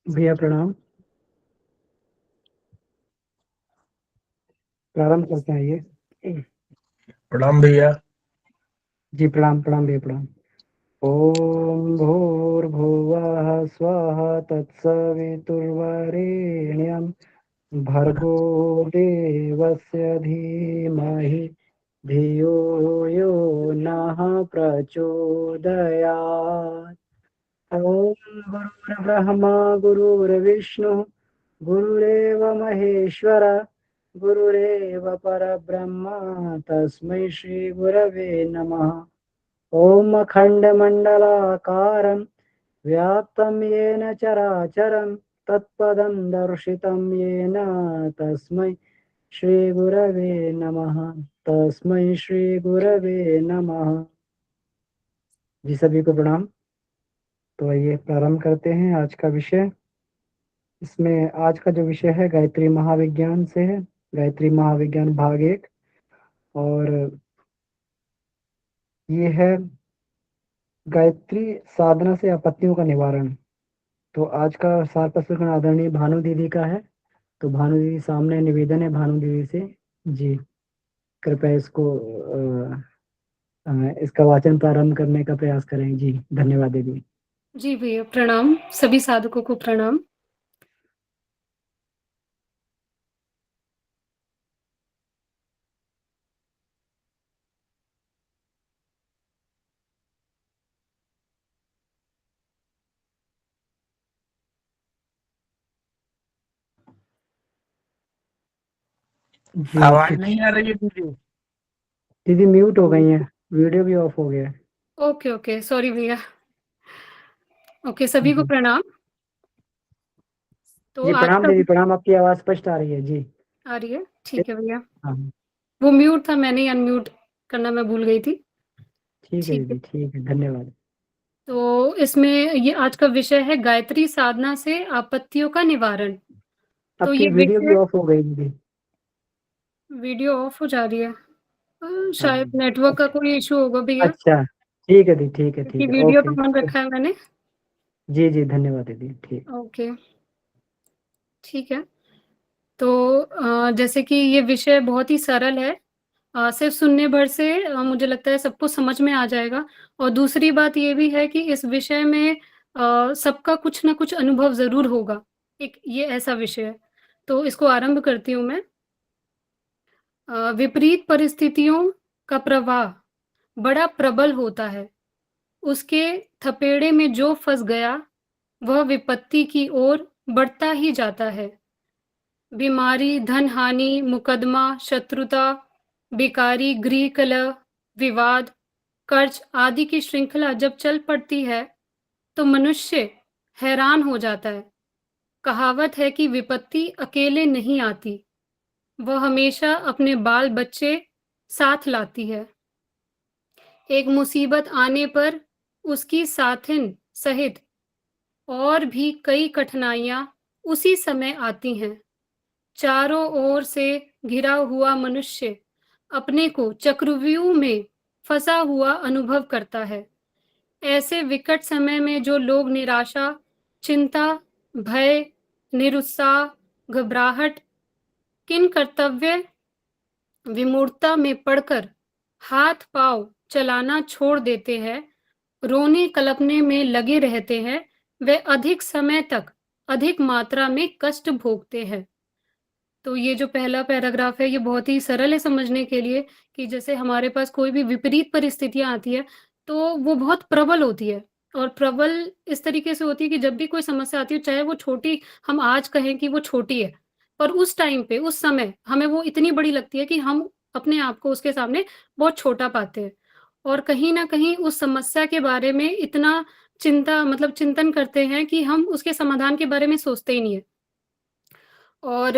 भैया प्रणाम। प्रारंभ करते हैं ये। प्रणाम भैया। जी प्रणाम प्रणाम भैया प्रणाम। ओम भूर्भुवः स्वः तत्सवितुर्वरेण्यं भर्गो देवस्य धीमहि धियो यो नः प्रचोदयात्। ओम गुरुर्ब्रह्मा गुरुर्विष्णु गुरुरेव महेश्वर गुरुरेव परब्रह्म तस्मै श्री गुरवे नमः। ओम अखण्डमण्डलाकारं व्याप्तं येन चराचरं तत्पदं दर्शितं येन तस्मै श्रीगुरवे नमः। तस्मै श्रीगुरवे नमः। जी सभी को प्रणाम। तो आइए प्रारंभ करते हैं आज का विषय। इसमें आज का जो विषय है गायत्री महाविज्ञान से है, गायत्री महाविज्ञान भाग 1। और ये है गायत्री साधना से आपत्तियों का निवारण। तो आज का सार प्रस्तुत आदरणीय भानु दीदी का है। तो भानु दीदी सामने निवेदन है भानु दीदी से। जी कृपया इसका वाचन प्रारंभ करने का प्रयास करें। जी धन्यवाद दीदी। जी भैया प्रणाम, सभी साधकों को प्रणाम। जी आवाज नहीं आ रही है दीदी? दीदी म्यूट हो गई है, वीडियो भी ऑफ हो गया है। ओके ओके, सॉरी भैया। ओके, सभी को जी प्रणाम। तो जी आज प्रणाम का दीदी प्रणाम, आपकी आवाज स्पष्ट आ रही है। जी आ रही है, ठीक है भैया। हाँ वो म्यूट था, मैंने अनम्यूट करना मैं भूल गई थी। ठीक है ठीक है, दीदी, ठीक है, धन्यवाद। तो इसमें ये आज का विषय है गायत्री साधना से आपत्तियों का निवारण। तो आपकी ये वीडियो भी विषय, ऑफ हो गई दीदी। वीडियो ऑफ हो जा रही है। हाँ शायद नेटवर्क का कोई इशू होगा भैया, अच्छा ठीक है दीदी, ठीक है क्योंकि ठीक है, वीडियो ओके। तो ऑन रखा है मैंने। जी जी धन्यवाद दीदी, ठीक। ओके, ठीक है। तो जैसे कि ये विषय बहुत ही सरल है, सिर्फ सुनने भर से मुझे लगता है सबको समझ में आ जाएगा। और दूसरी बात ये भी है कि इस विषय में सबका कुछ ना कुछ अनुभव ज़रूर होगा। एक ये ऐसा विषय है, तो इसको आरंभ करती हूँ मैं। विपरीत परिस्थितियों का प्रवाह बड़ा प्रबल होता है। उसके थपेड़े में जो फँस गया, वह विपत्ति की ओर बढ़ता ही जाता है। बीमारी, धन-हानि, मुकदमा, शत्रुता, बेकारी, गृह कलह, विवाद, कर्ज आदि की श्रृंखला जब चल पड़ती है, तो मनुष्य हैरान हो जाता है। कहावत है कि विपत्ति अकेले नहीं आती, वह हमेशा अपने बाल-बच्चे साथ लाती है। एक मुसीबत आने पर उसकी साथिन सहित और भी कई कठिनाइयाँ उसी समय आती हैं। चारों ओर से घिरा हुआ मनुष्य अपने को चक्रव्यूह में फंसा हुआ अनुभव करता है। ऐसे विकट समय में जो लोग निराशा, चिंता, भय, निरुत्साह, घबराहट, किन कर्तव्य विमूढ़ता में पड़कर हाथ पांव चलाना छोड़ देते हैं, रोने कलपने में लगे रहते हैं, वे अधिक समय तक अधिक मात्रा में कष्ट भोगते हैं। तो ये जो पहला पैराग्राफ है, ये बहुत ही सरल है समझने के लिए कि जैसे हमारे पास कोई भी विपरीत परिस्थितियाँ आती है, तो वो बहुत प्रबल होती है। और प्रबल इस तरीके से होती है कि जब भी कोई समस्या आती है, चाहे वो छोटी, हम आज कहें कि वो छोटी है, पर उस टाइम पे, उस समय हमें वो इतनी बड़ी लगती है कि हम अपने आप को उसके सामने बहुत छोटा पाते हैं। और कहीं न कहीं उस समस्या के बारे में इतना चिंतन करते हैं कि हम उसके समाधान के बारे में सोचते ही नहीं है। और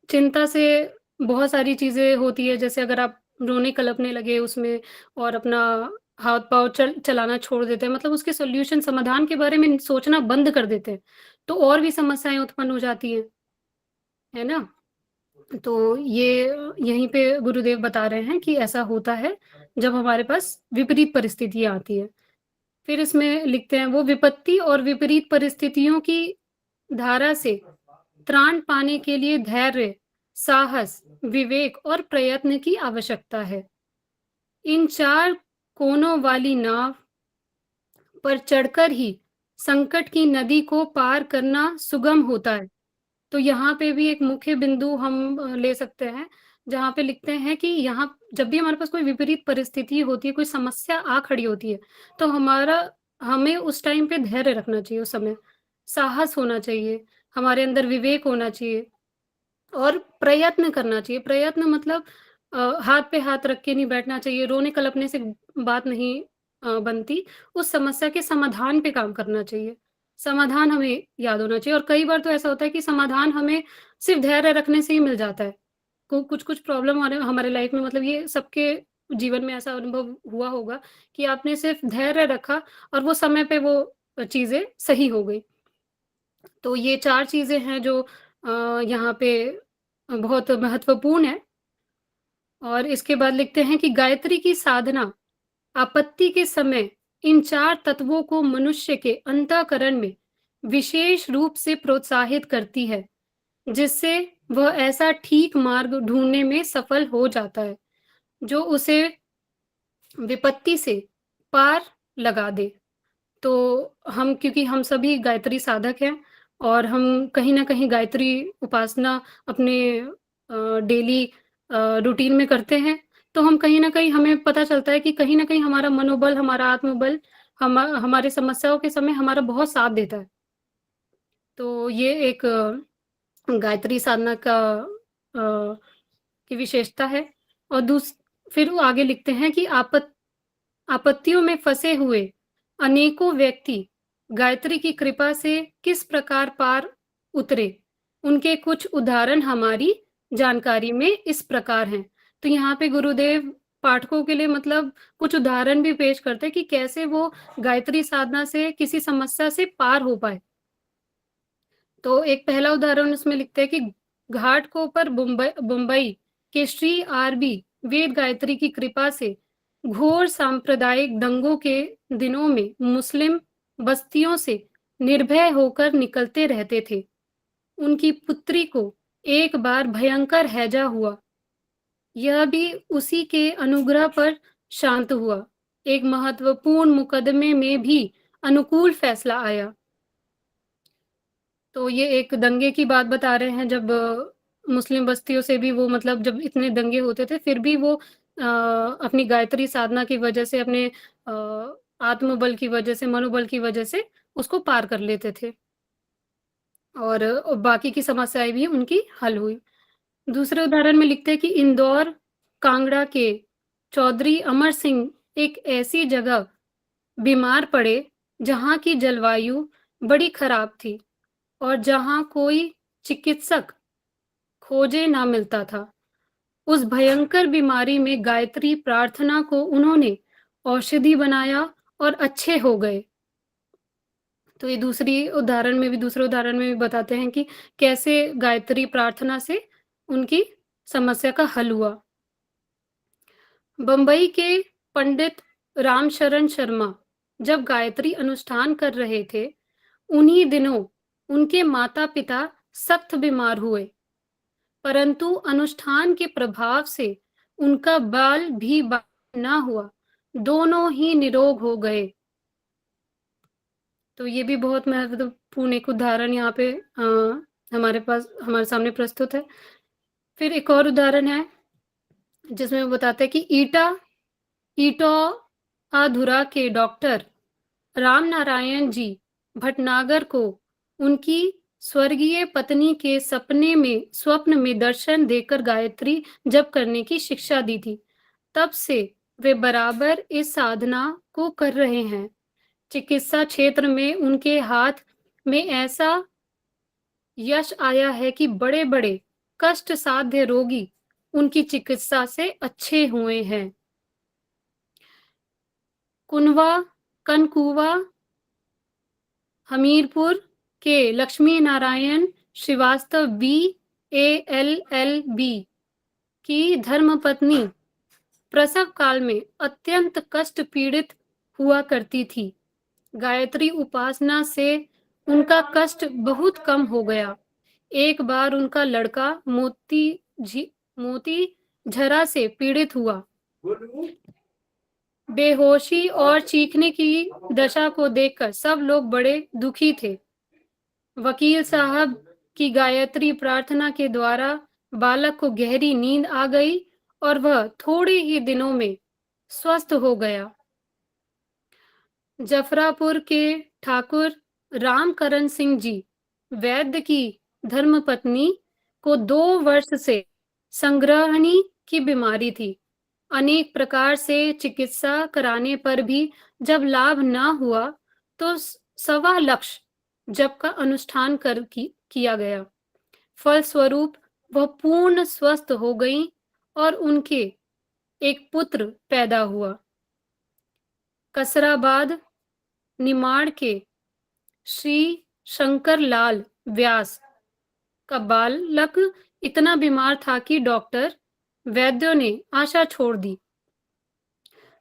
चिंता से बहुत सारी चीज़ें होती है, जैसे अगर आप रोने-कलपने लगे उसमें और अपना हाथ-पाँव चलाना छोड़ देते हैं, मतलब उसके सॉल्यूशन समाधान के बारे में सोचना बंद कर देते हैं, तो और भी समस्याएँ उत्पन्न हो जाती हैं, है ना? तो ये यहीं पे गुरुदेव बता रहे हैं कि ऐसा होता है जब हमारे पास विपरीत परिस्थितियाँ आती हैं। फिर इसमें लिखते हैं, वो विपत्ति और विपरीत परिस्थितियों की धारा से त्राण पाने के लिए धैर्य, साहस, विवेक और प्रयत्न की आवश्यकता है। इन 4 कोनों वाली नाव पर चढ़कर ही संकट की नदी को पार करना सुगम होता है। तो यहाँ पे भी एक मुख्य बिंदु हम ले सकते हैं, जहाँ पे लिखते हैं कि यहाँ जब भी हमारे पास कोई विपरीत परिस्थिति होती है, कोई समस्या आ खड़ी होती है, तो हमें उस टाइम पे धैर्य रखना चाहिए उस समय, साहस होना चाहिए, हमारे अंदर विवेक होना चाहिए और प्रयत्न करना चाहिए। प्रयत्न मतलब हाथ पे हाथ रख के नहीं बैठना चाहिए, रोने-कलपने से बात नहीं बनती, उस समस्या के समाधान पे काम करना चाहिए। समाधान हमें याद होना चाहिए और कई बार तो ऐसा होता है कि समाधान हमें सिर्फ़ धैर्य रखने से ही मिल जाता है। को कुछ-कुछ प्रॉब्लम हमारे हमारे लाइफ़ में, मतलब ये सबके जीवन में ऐसा अनुभव हुआ होगा कि आपने सिर्फ़ धैर्य रखा और वो समय पे वो चीज़ें सही हो गई। तो ये 4 चीज़ें हैं जो यहाँ पे बहुत महत्वपूर्ण है। और इसके बाद लिखते हैं कि गायत्री की साधना आपत्ति के समय इन 4 तत्वों को मनुष्य के अंतःकरण में विशेष रूप से प्रोत्साहित करती है, जिससे वह ऐसा ठीक मार्ग ढूँढने में सफल हो जाता है, जो उसे विपत्ति से पार लगा दे। तो क्योंकि हम सभी गायत्री साधक हैं और हम कहीं न कहीं गायत्री उपासना अपने डेली रूटीन में करते हैं, तो हम कहीं न कहीं हमें पता चलता है कि कहीं न कहीं हमारा मनोबल, हमारा आत्मबल हमारी समस्याओं के समय हमारा बहुत साथ देता है। तो ये एक गायत्री साधना की विशेषता है। और फिर वो आगे लिखते हैं कि आपत्तियों में फँसे हुए अनेकों व्यक्ति गायत्री की कृपा से किस प्रकार पार उतरे, उनके कुछ उदाहरण हमारी जानकारी में इस प्रकार हैं। तो यहाँ पे गुरुदेव पाठकों के लिए मतलब कुछ उदाहरण भी पेश करते हैं कि कैसे वो गायत्री साधना से किसी समस्या से पार हो पाए। तो एक पहला उदाहरण उसमें लिखते हैं कि घाटकोपर मुंबई के श्री आरबी वेद गायत्री की कृपा से घोर सांप्रदायिक दंगों के दिनों में मुस्लिम बस्तियों से निर्भय होकर निकलते रहते थे। उनकी पुत्री को एक बार भयंकर हैजा हुआ। यह भी उसी के अनुग्रह पर शांत हुआ। एक महत्वपूर्ण मुकदमे में भी अनुकूल फैसला आया। तो ये एक दंगे की बात बता रहे हैं, जब मुस्लिम बस्तियों से भी वो, मतलब जब इतने दंगे होते थे फिर भी वो अपनी गायत्री साधना की वजह से, अपने आत्मबल की वजह से, मनोबल की वजह से उसको पार कर लेते थे और बाकी की समस्याएँ भी उनकी हल हुई। दूसरे उदाहरण में लिखते हैं कि इंदौर, कांगड़ा के चौधरी अमर सिंह एक ऐसी जगह बीमार पड़े जहाँ की जलवायु बड़ी खराब थी और जहाँ कोई चिकित्सक खोजे ना मिलता था। उस भयंकर बीमारी में गायत्री प्रार्थना को उन्होंने औषधि बनाया और अच्छे हो गए। तो ये दूसरे उदाहरण में भी बताते हैं कि कैसे गायत्री प्रार्थना से उनकी समस्या का हल हुआ। बंबई के पंडित रामशरण शर्मा जब गायत्री अनुष्ठान कर रहे थे, उन्हीं दिनों उनके माता-पिता सख्त बीमार हुए, परंतु अनुष्ठान के प्रभाव से उनका बाल भी ना हुआ, दोनों ही निरोग हो गए। तो ये भी बहुत महत्वपूर्ण एक उदाहरण यहाँ पे हमारे सामने प्रस्तुत है। फिर एक और उदाहरण है जिसमें वो बताते हैं कि ईटाधुरा के डॉक्टर राम नारायण जी भटनागर को उनकी स्वर्गीय पत्नी के स्वप्न में दर्शन देकर गायत्री जप करने की शिक्षा दी थी। तब से वे बराबर इस साधना को कर रहे हैं। चिकित्सा क्षेत्र में उनके हाथ में ऐसा यश आया है कि बड़े-बड़े कष्ट साध्य रोगी उनकी चिकित्सा से अच्छे हुए हैं। कनकुवा हमीरपुर के लक्ष्मी नारायण श्रीवास्तव भी ALLB की धर्मपत्नी प्रसव काल में अत्यंत कष्ट पीड़ित हुआ करती थी। गायत्री उपासना से उनका कष्ट बहुत कम हो गया। एक बार उनका लड़का मोती झरा से पीड़ित हुआ। बेहोशी और चीखने की दशा को देखकर सब लोग बड़े दुखी थे। वकील साहब की गायत्री प्रार्थना के द्वारा बालक को गहरी नींद आ गई और वह थोड़े ही दिनों में स्वस्थ हो गया। जफरापुर के ठाकुर रामकरण सिंह जी वैद्य की धर्मपत्नी को 2 वर्ष से संग्रहणी की बीमारी थी। अनेक प्रकार से चिकित्सा कराने पर भी जब लाभ न हुआ तो 1.25 लाख जप का अनुष्ठान किया गया। फलस्वरूप वह पूर्ण स्वस्थ हो गई और उनके एक पुत्र पैदा हुआ। कसराबाद निमाड़ के श्री शंकर लाल व्यास का बालक इतना बीमार था कि डॉक्टर वैद्यों ने आशा छोड़ दी।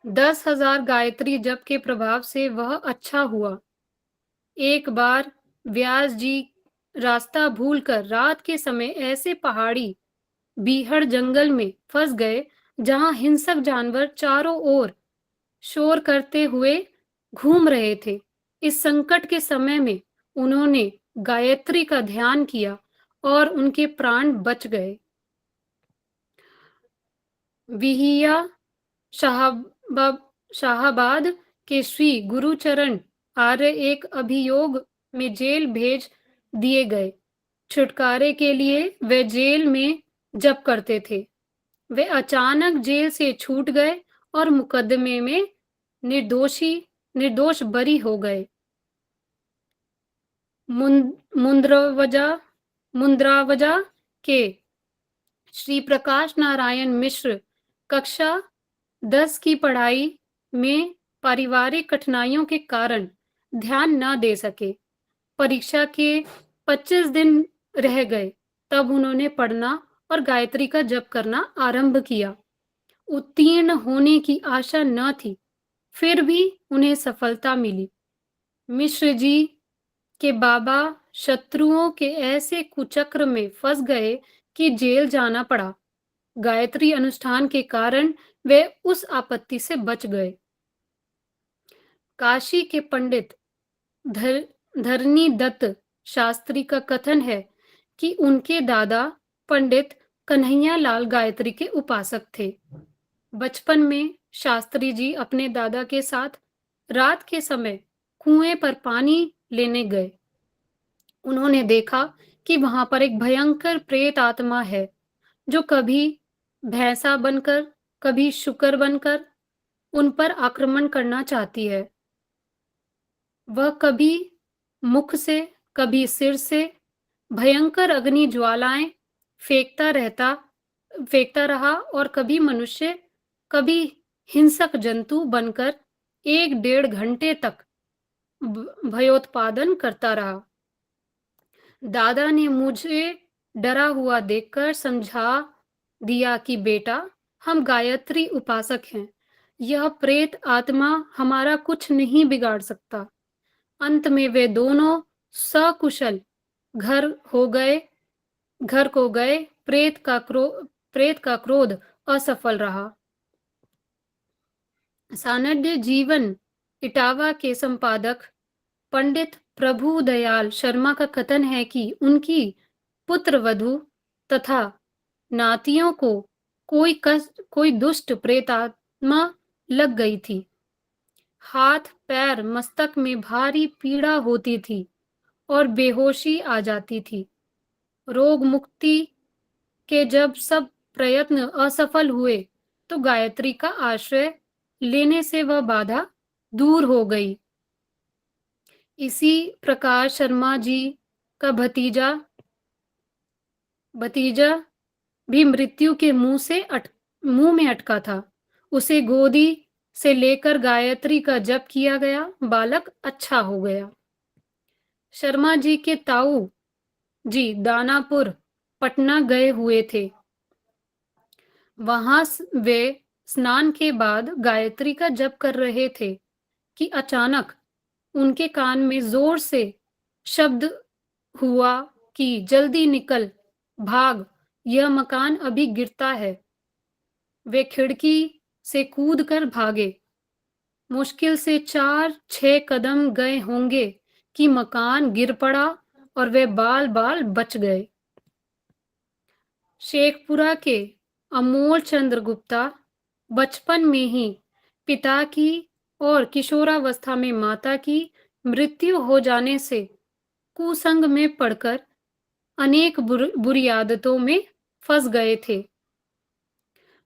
10,000 गायत्री जप के प्रभाव से वह अच्छा हुआ। एक बार व्यास जी रास्ता भूलकर रात के समय ऐसे पहाड़ी बीहड़ जंगल में फंस गए जहां हिंसक जानवर चारों ओर शोर करते हुए घूम रहे थे। इस संकट के समय में उन्होंने गायत्री का ध्यान किया और उनके प्राण बच गए। विहिया शाहाबाद के श्री गुरुचरण आर्य एक अभियोग में जेल भेज दिए गए। छुटकारे के लिए वे जेल में जप करते थे। वे अचानक जेल से छूट गए और मुकदमे में निर्दोष बरी हो गए। मुंद्रावजा के श्री प्रकाश नारायण मिश्र कक्षा 10 की पढ़ाई में पारिवारिक कठिनाइयों के कारण ध्यान न दे सके। परीक्षा के 25 दिन रह गए तब उन्होंने पढ़ना और गायत्री का जप करना आरंभ किया। उत्तीर्ण होने की आशा न थी, फिर भी उन्हें सफलता मिली। मिश्र जी के बाबा शत्रुओं के ऐसे कुचक्र में फंस गए कि जेल जाना पड़ा। गायत्री अनुष्ठान के कारण वे उस आपत्ति से बच गए। काशी के पंडित धरनी दत्त शास्त्री का कथन है कि उनके दादा पंडित कन्हैया लाल गायत्री के उपासक थे। बचपन में शास्त्री जी अपने दादा के साथ रात के समय कुएं पर पानी लेने गए। उन्होंने देखा कि वहां पर एक भयंकर प्रेत आत्मा है जो कभी भैंसा बनकर कभी शुकर बनकर उन पर आक्रमण करना चाहती है। वह कभी मुख से कभी सिर से भयंकर अग्नि ज्वालाएं फेंकता रहा और कभी मनुष्य कभी हिंसक जंतु बनकर 1-1.5 घंटे तक भयोत्पादन करता रहा। दादा ने मुझे डरा हुआ देखकर समझा दिया कि बेटा, हम गायत्री उपासक हैं। यह प्रेत आत्मा हमारा कुछ नहीं बिगाड़ सकता। अंत में वे दोनों सकुशल घर को गए। प्रेत का क्रोध असफल रहा। सानड्य जीवन इटावा के संपादक पंडित प्रभु दयाल शर्मा का कथन है कि उनकी पुत्र वधू तथा नातियों को कोई दुष्ट प्रेतात्मा लग गई थी। हाथ पैर मस्तक में भारी पीड़ा होती थी और बेहोशी आ जाती थी। रोग मुक्ति के जब सब प्रयत्न असफल हुए तो गायत्री का आश्रय लेने से वह बाधा दूर हो गई। इसी प्रकार शर्मा जी का भतीजा भी मृत्यु के मुंह में अटका था। उसे गोदी से लेकर गायत्री का जप किया गया। बालक अच्छा हो गया। शर्मा जी के ताऊ जी दानापुर पटना गए हुए थे। वहां वे स्नान के बाद गायत्री का जप कर रहे थे कि अचानक उनके कान में जोर से शब्द हुआ कि जल्दी निकल, भाग, यह मकान अभी गिरता है। वे खिड़की से कूदकर भागे। मुश्किल से 4-6 कदम गए होंगे कि मकान गिर पड़ा और वे बाल बाल बच गए। शेखपुरा के अमोल चंद्र गुप्ता बचपन में ही पिता की और किशोरावस्था में माता की मृत्यु हो जाने से कुसंग में पड़कर अनेक बुरी आदतों में फंस गए थे।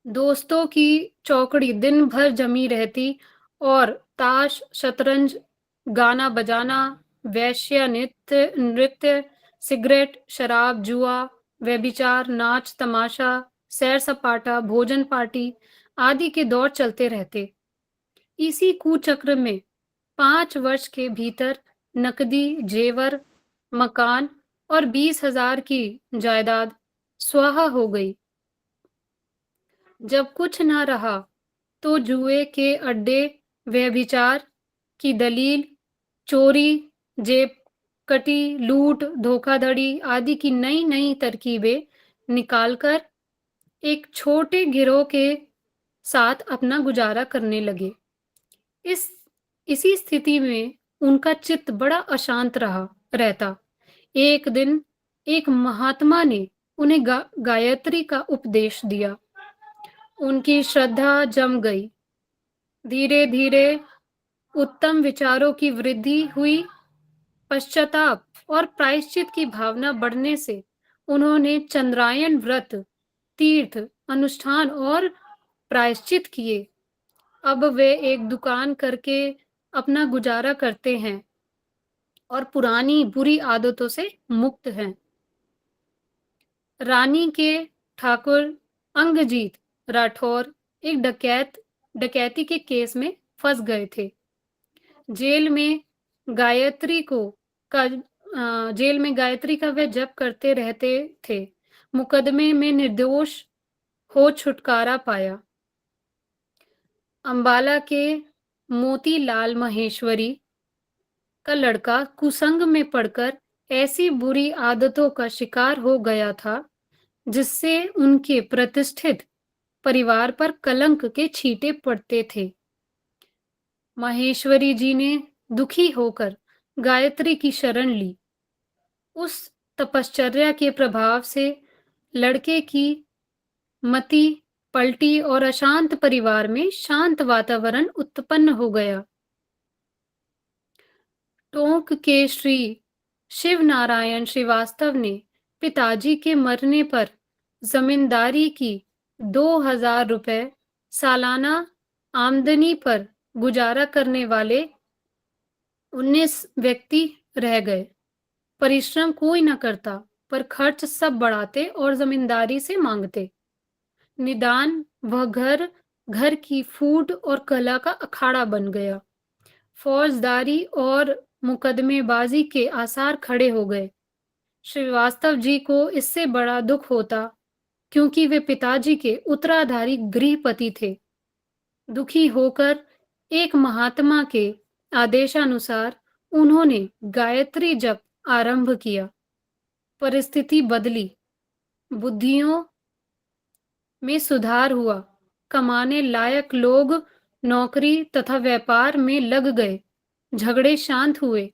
दोस्तों की चौकड़ी दिन भर जमी रहती और ताश, शतरंज, गाना बजाना, वैश्य नृत्य, सिगरेट, शराब, जुआ, व्यभिचार, नाच तमाशा, सैर सपाटा, भोजन पार्टी आदि के दौर चलते रहते। इसी कुचक्र में 5 वर्ष के भीतर नकदी, जेवर, मकान और 20,000 की जायदाद स्वाहा हो गई। जब कुछ न रहा तो जुए के अड्डे, व्यभिचार की दलील, चोरी, जेब कटी, लूट, धोखाधड़ी आदि की नई नई तरकीबें निकालकर एक छोटे गिरोह के साथ अपना गुजारा करने लगे। इसी स्थिति में उनका चित्त बड़ा अशांत रहता। एक दिन एक महात्मा ने उन्हें गायत्री का उपदेश दिया। उनकी श्रद्धा जम गई। धीरे धीरे उत्तम विचारों की वृद्धि हुई। पश्चाताप और प्रायश्चित की भावना बढ़ने से उन्होंने चंद्रायन व्रत, तीर्थ, अनुष्ठान और प्रायश्चित किए। अब वे एक दुकान करके अपना गुजारा करते हैं और पुरानी बुरी आदतों से मुक्त हैं। रानी के ठाकुर अंगजीत राठौर एक डकैती के केस में फंस गए थे। जेल में गायत्री का वे जप करते रहते थे। मुकदमे में निर्दोष हो छुटकारा पाया। अंबाला के मोतीलाल महेश्वरी का लड़का कुसंग में पड़कर ऐसी बुरी आदतों का शिकार हो गया था जिससे उनके प्रतिष्ठित परिवार पर कलंक के छींटे पड़ते थे। महेश्वरी जी ने दुखी होकर गायत्री की शरण ली। उस तपश्चर्या के प्रभाव से लड़के की मति पलटी और अशांत परिवार में शांत वातावरण उत्पन्न हो गया। टोंक के श्री शिव नारायण श्रीवास्तव ने पिताजी के मरने पर जमींदारी की 2,000 रुपए सालाना आमदनी पर गुजारा करने वाले 19 व्यक्ति रह गए। परिश्रम कोई न करता, पर खर्च सब बढ़ाते और जमींदारी से मांगते। निदान वह घर की फूट और कला का अखाड़ा बन गया। फौजदारी और मुकदमेबाजी के आसार खड़े हो गए। श्रीवास्तव जी को इससे बड़ा दुख होता क्योंकि वे पिताजी के उत्तराधारी गृहपति थे। दुखी होकर एक महात्मा के आदेशानुसार उन्होंने गायत्री जप आरंभ किया। परिस्थिति बदली, बुद्धियों में सुधार हुआ। कमाने लायक लोग नौकरी तथा व्यापार में लग गए। झगड़े शांत हुए।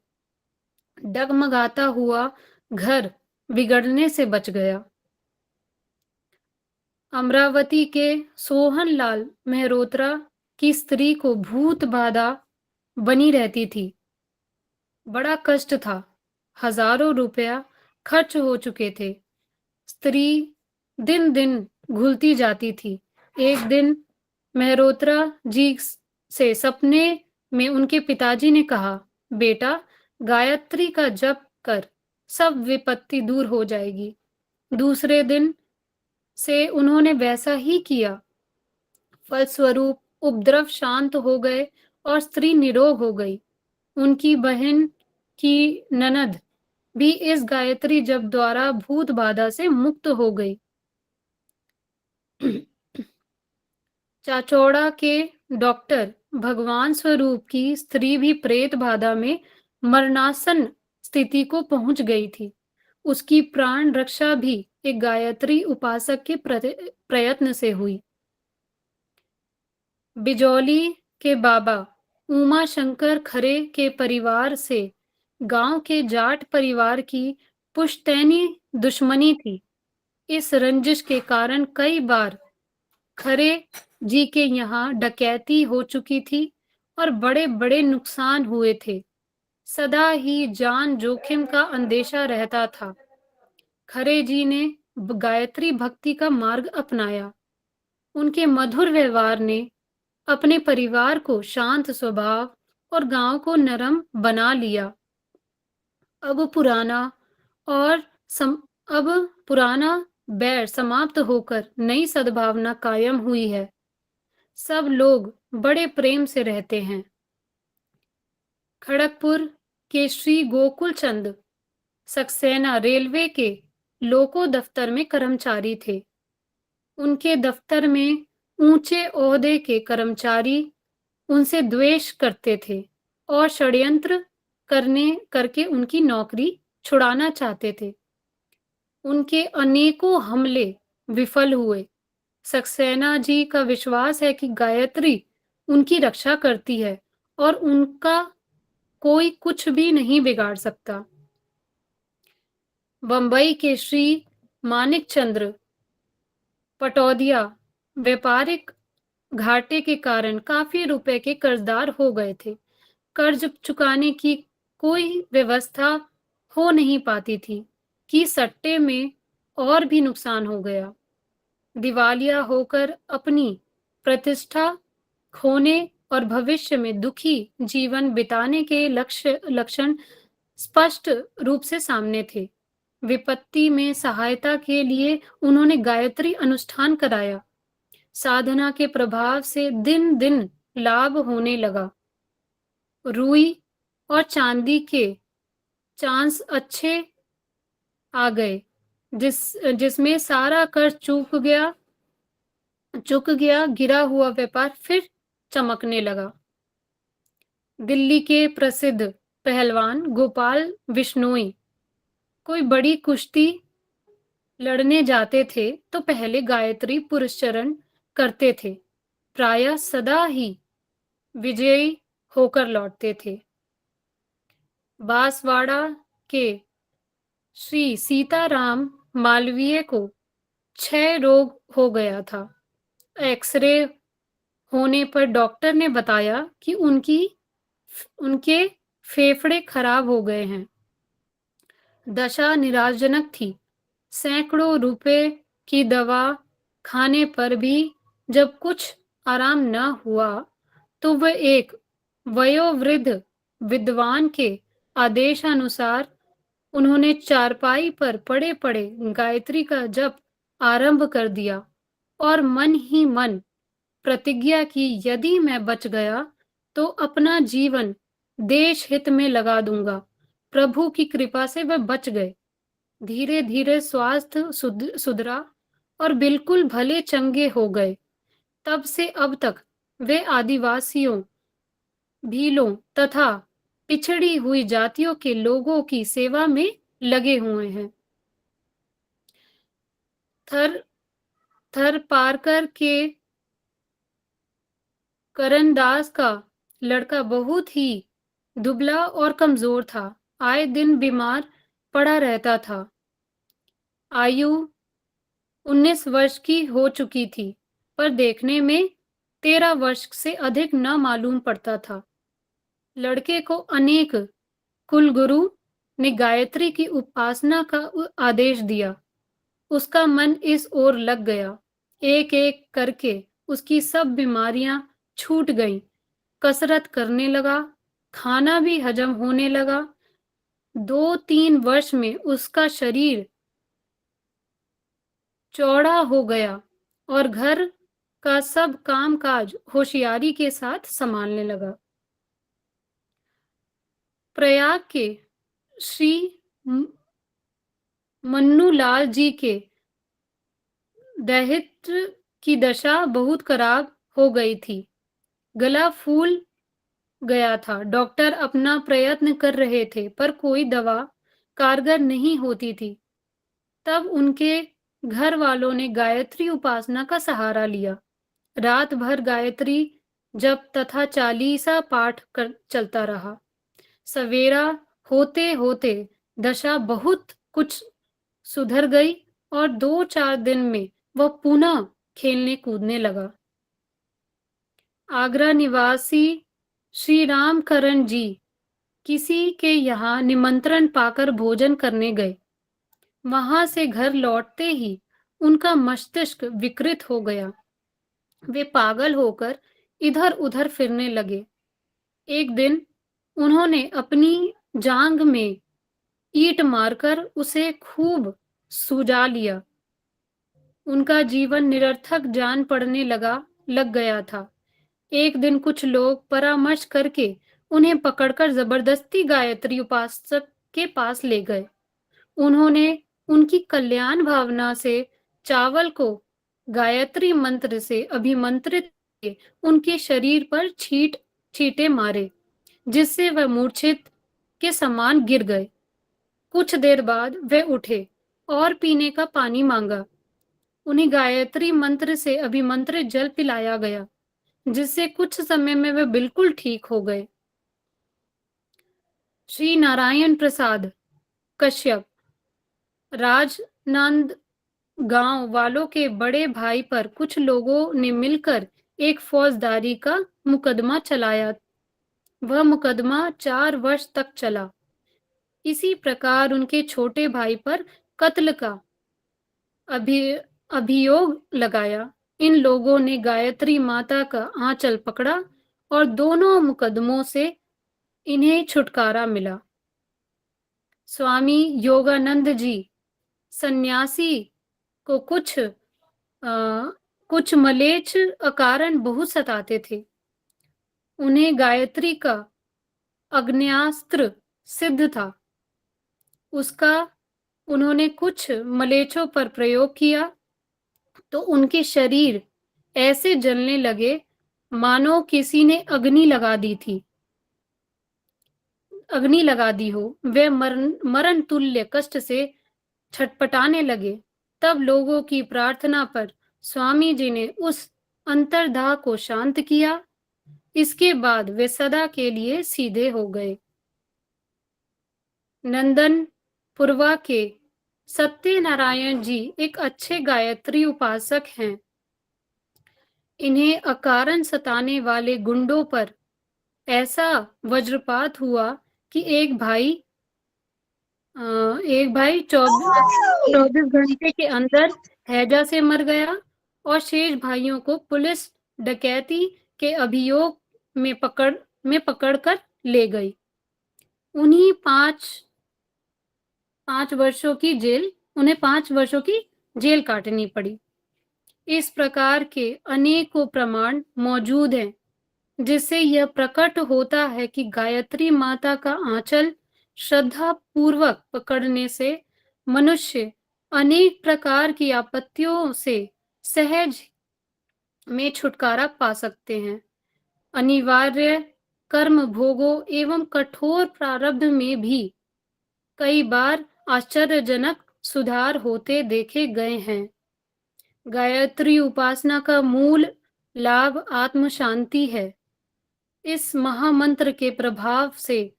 डगमगाता हुआ घर बिगड़ने से बच गया। अमरावती के सोहनलाल मेहरोत्रा की स्त्री को भूत बाधा बनी रहती थी। बड़ा कष्ट था। हजारों रुपया खर्च हो चुके थे। स्त्री दिन दिन घुलती जाती थी। एक दिन मेहरोत्रा जी से सपने में उनके पिताजी ने कहा, बेटा, गायत्री का जप कर, सब विपत्ति दूर हो जाएगी। दूसरे दिन से उन्होंने वैसा ही किया। फलस्वरूप उपद्रव शांत हो गए और स्त्री निरोग हो गई। उनकी बहन की ननद भी इस गायत्री जप द्वारा भूत बाधा से मुक्त हो गई। चाचौड़ा के डॉक्टर भगवान स्वरूप की स्त्री भी प्रेत बाधा में मरणासन स्थिति को पहुंच गई थी। उसकी प्राण रक्षा भी एक गायत्री उपासक के प्रयत्न से हुई। बिजौली के बाबा उमा शंकर खरे के परिवार से गांव के जाट परिवार की पुश्तैनी दुश्मनी थी। इस रंजिश के कारण कई बार खरे जी के यहाँ डकैती हो चुकी थी और बड़े बड़े नुकसान हुए थे। सदा ही जान जोखिम का अंदेशा रहता था। खरे जी ने गायत्री भक्ति का मार्ग अपनाया। उनके मधुर व्यवहार ने अपने परिवार को शांत स्वभाव और गांव को नरम बना लिया। अब पुराना और सम, अब पुराना बैर समाप्त होकर नई सद्भावना कायम हुई है। सब लोग बड़े प्रेम से रहते हैं। खड़गपुर के श्री गोकुल चंद सक्सेना रेलवे के लोको दफ्तर में कर्मचारी थे। उनके दफ्तर में ऊंचे ओहदे के कर्मचारी उनसे द्वेष करते थे और षड्यंत्र करके उनकी नौकरी छुड़ाना चाहते थे। उनके अनेकों हमले विफल हुए। सक्सेना जी का विश्वास है कि गायत्री उनकी रक्षा करती है और उनका कोई कुछ भी नहीं बिगाड़ सकता। बंबई के श्री मानिक चंद्र पटौदिया व्यापारिक घाटे के कारण काफी रुपए के कर्जदार हो गए थे। कर्ज चुकाने की कोई व्यवस्था हो नहीं पाती थी कि सट्टे में और भी नुकसान हो गया। दिवालिया होकर अपनी प्रतिष्ठा खोने और भविष्य में दुखी जीवन बिताने के लक्षण स्पष्ट रूप से सामने थे। विपत्ति में सहायता के लिए उन्होंने गायत्री अनुष्ठान कराया। साधना के प्रभाव से दिन दिन लाभ होने लगा। रुई और चांदी के चांस अच्छे आ गए, जिसमें सारा कर्ज चुक गया। गिरा हुआ व्यापार फिर चमकने लगा। दिल्ली के प्रसिद्ध पहलवान गोपाल बिश्नोई कोई बड़ी कुश्ती लड़ने जाते थे तो पहले गायत्री पुरस्चरण करते थे। प्रायः सदा ही विजयी होकर लौटते थे। बांसवाड़ा के श्री सीताराम मालवीय को क्षय रोग हो गया था। एक्सरे होने पर डॉक्टर ने बताया कि उनके फेफड़े खराब हो गए हैं। दशा निराशजनक थी। सैकड़ों रुपए की दवा खाने पर भी जब कुछ आराम न हुआ तो वह एक वयोवृद्ध विद्वान के आदेशानुसार उन्होंने चारपाई पर पड़े पड़े गायत्री का जप आरंभ कर दिया और मन ही मन प्रतिज्ञा की, यदि मैं बच गया तो अपना जीवन देश हित में लगा दूंगा। प्रभु की कृपा से वह बच गए। धीरे धीरे स्वास्थ्य सुधरा और बिल्कुल भले चंगे हो गए। तब से अब तक वे आदिवासियों, भीलों तथा पिछड़ी हुई जातियों के लोगों की सेवा में लगे हुए हैं। थर पारकर के करनदास का लड़का बहुत ही दुबला और कमजोर था। आए दिन बीमार पड़ा रहता था। आयु 19 वर्ष की हो चुकी थी, पर देखने में 13 वर्ष से अधिक न मालूम पड़ता था। लड़के को अनेक कुलगुरु ने गायत्री की उपासना का आदेश दिया। उसका मन इस ओर लग गया। एक एक करके उसकी सब बीमारियां छूट गईं। कसरत करने लगा, खाना भी हजम होने लगा। 2-3 वर्ष में उसका शरीर चौड़ा हो गया और घर का सब कामकाज होशियारी के साथ संभालने लगा। प्रयाग के श्री म- मन्नू लाल जी के दैहित्र की दशा बहुत खराब हो गई थी। गला फूल गया था। डॉक्टर अपना प्रयत्न कर रहे थे पर कोई दवा कारगर नहीं होती थी। तब उनके घर वालों ने गायत्री उपासना का सहारा लिया। रात भर गायत्री जप तथा चालीसा पाठ कर चलता रहा। सवेरा होते होते दशा बहुत कुछ सुधर गई और 2-4 दिन में वह पुनः खेलने कूदने लगा। आगरा निवासी श्री रामकरण जी किसी के यहाँ निमंत्रण पाकर भोजन करने गए। वहां से घर लौटते ही उनका मस्तिष्क विकृत हो गया। वे पागल होकर इधर उधर फिरने लगे। एक दिन उन्होंने अपनी जांघ में ईंट मारकर उसे खूब सुजा लिया। उनका जीवन निरर्थक जान पड़ने लग गया था। एक दिन कुछ लोग परामर्श करके उन्हें पकड़कर जबरदस्ती गायत्री उपासक के पास ले गए। उन्होंने उनकी कल्याण भावना से चावल को गायत्री मंत्र से अभिमंत्रित करके उनके शरीर पर छींटे मारे, जिससे वह मूर्छित के समान गिर गए। कुछ देर बाद वे उठे और पीने का पानी मांगा। उन्हें गायत्री मंत्र से अभिमंत्रित जल पिलाया गया, जिससे कुछ समय में वे बिल्कुल ठीक हो गए। श्री नारायण प्रसाद कश्यप राजनंद गांव वालों के बड़े भाई पर कुछ लोगों ने मिलकर एक फौजदारी का मुकदमा चलाया। वह मुकदमा 4 वर्ष तक चला। इसी प्रकार उनके छोटे भाई पर कत्ल का अभियोग लगाया। इन लोगों ने गायत्री माता का आंचल पकड़ा और दोनों मुकदमों से इन्हें छुटकारा मिला। स्वामी योगानंद जी सन्यासी को कुछ मलेच्छ अकारण बहुत सताते थे। उन्हें गायत्री का आग्नेयास्त्र सिद्ध था। उसका उन्होंने कुछ मलेच्छों पर प्रयोग किया तो उनके शरीर ऐसे जलने लगे मानो किसी ने अग्नि लगा दी हो। वे मरण तुल्य कष्ट से छटपटाने लगे। तब लोगों की प्रार्थना पर स्वामी जी ने उस अंतर्दाह को शांत किया। इसके बाद वे सदा के लिए सीधे हो गए। नंदनपुरवा के सत्यनारायण जी एक अच्छे गायत्री उपासक हैं। इन्हें अकारण सताने वाले गुंडों पर ऐसा वज्रपात हुआ कि एक भाई 24 घंटे के अंदर हैजा से मर गया और शेष भाइयों को पुलिस डकैती के अभियोग में पकड़कर ले गई। उन्हें 5 वर्षों की जेल काटनी पड़ी। इस प्रकार के अनेकों प्रमाण मौजूद हैं, जिससे यह प्रकट होता है कि गायत्री माता का आंचल श्रद्धा पूर्वक पकड़ने से मनुष्य अनेक प्रकार की आपत्तियों से सहज में छुटकारा पा सकते हैं। अनिवार्य कर्म भोगों एवं कठोर प्रारब्ध में भी कई बार आश्चर्यजनक सुधार होते देखे गए हैं। गायत्री उपासना का मूल लाभ आत्म शांति है। इस महामंत्र के प्रभाव से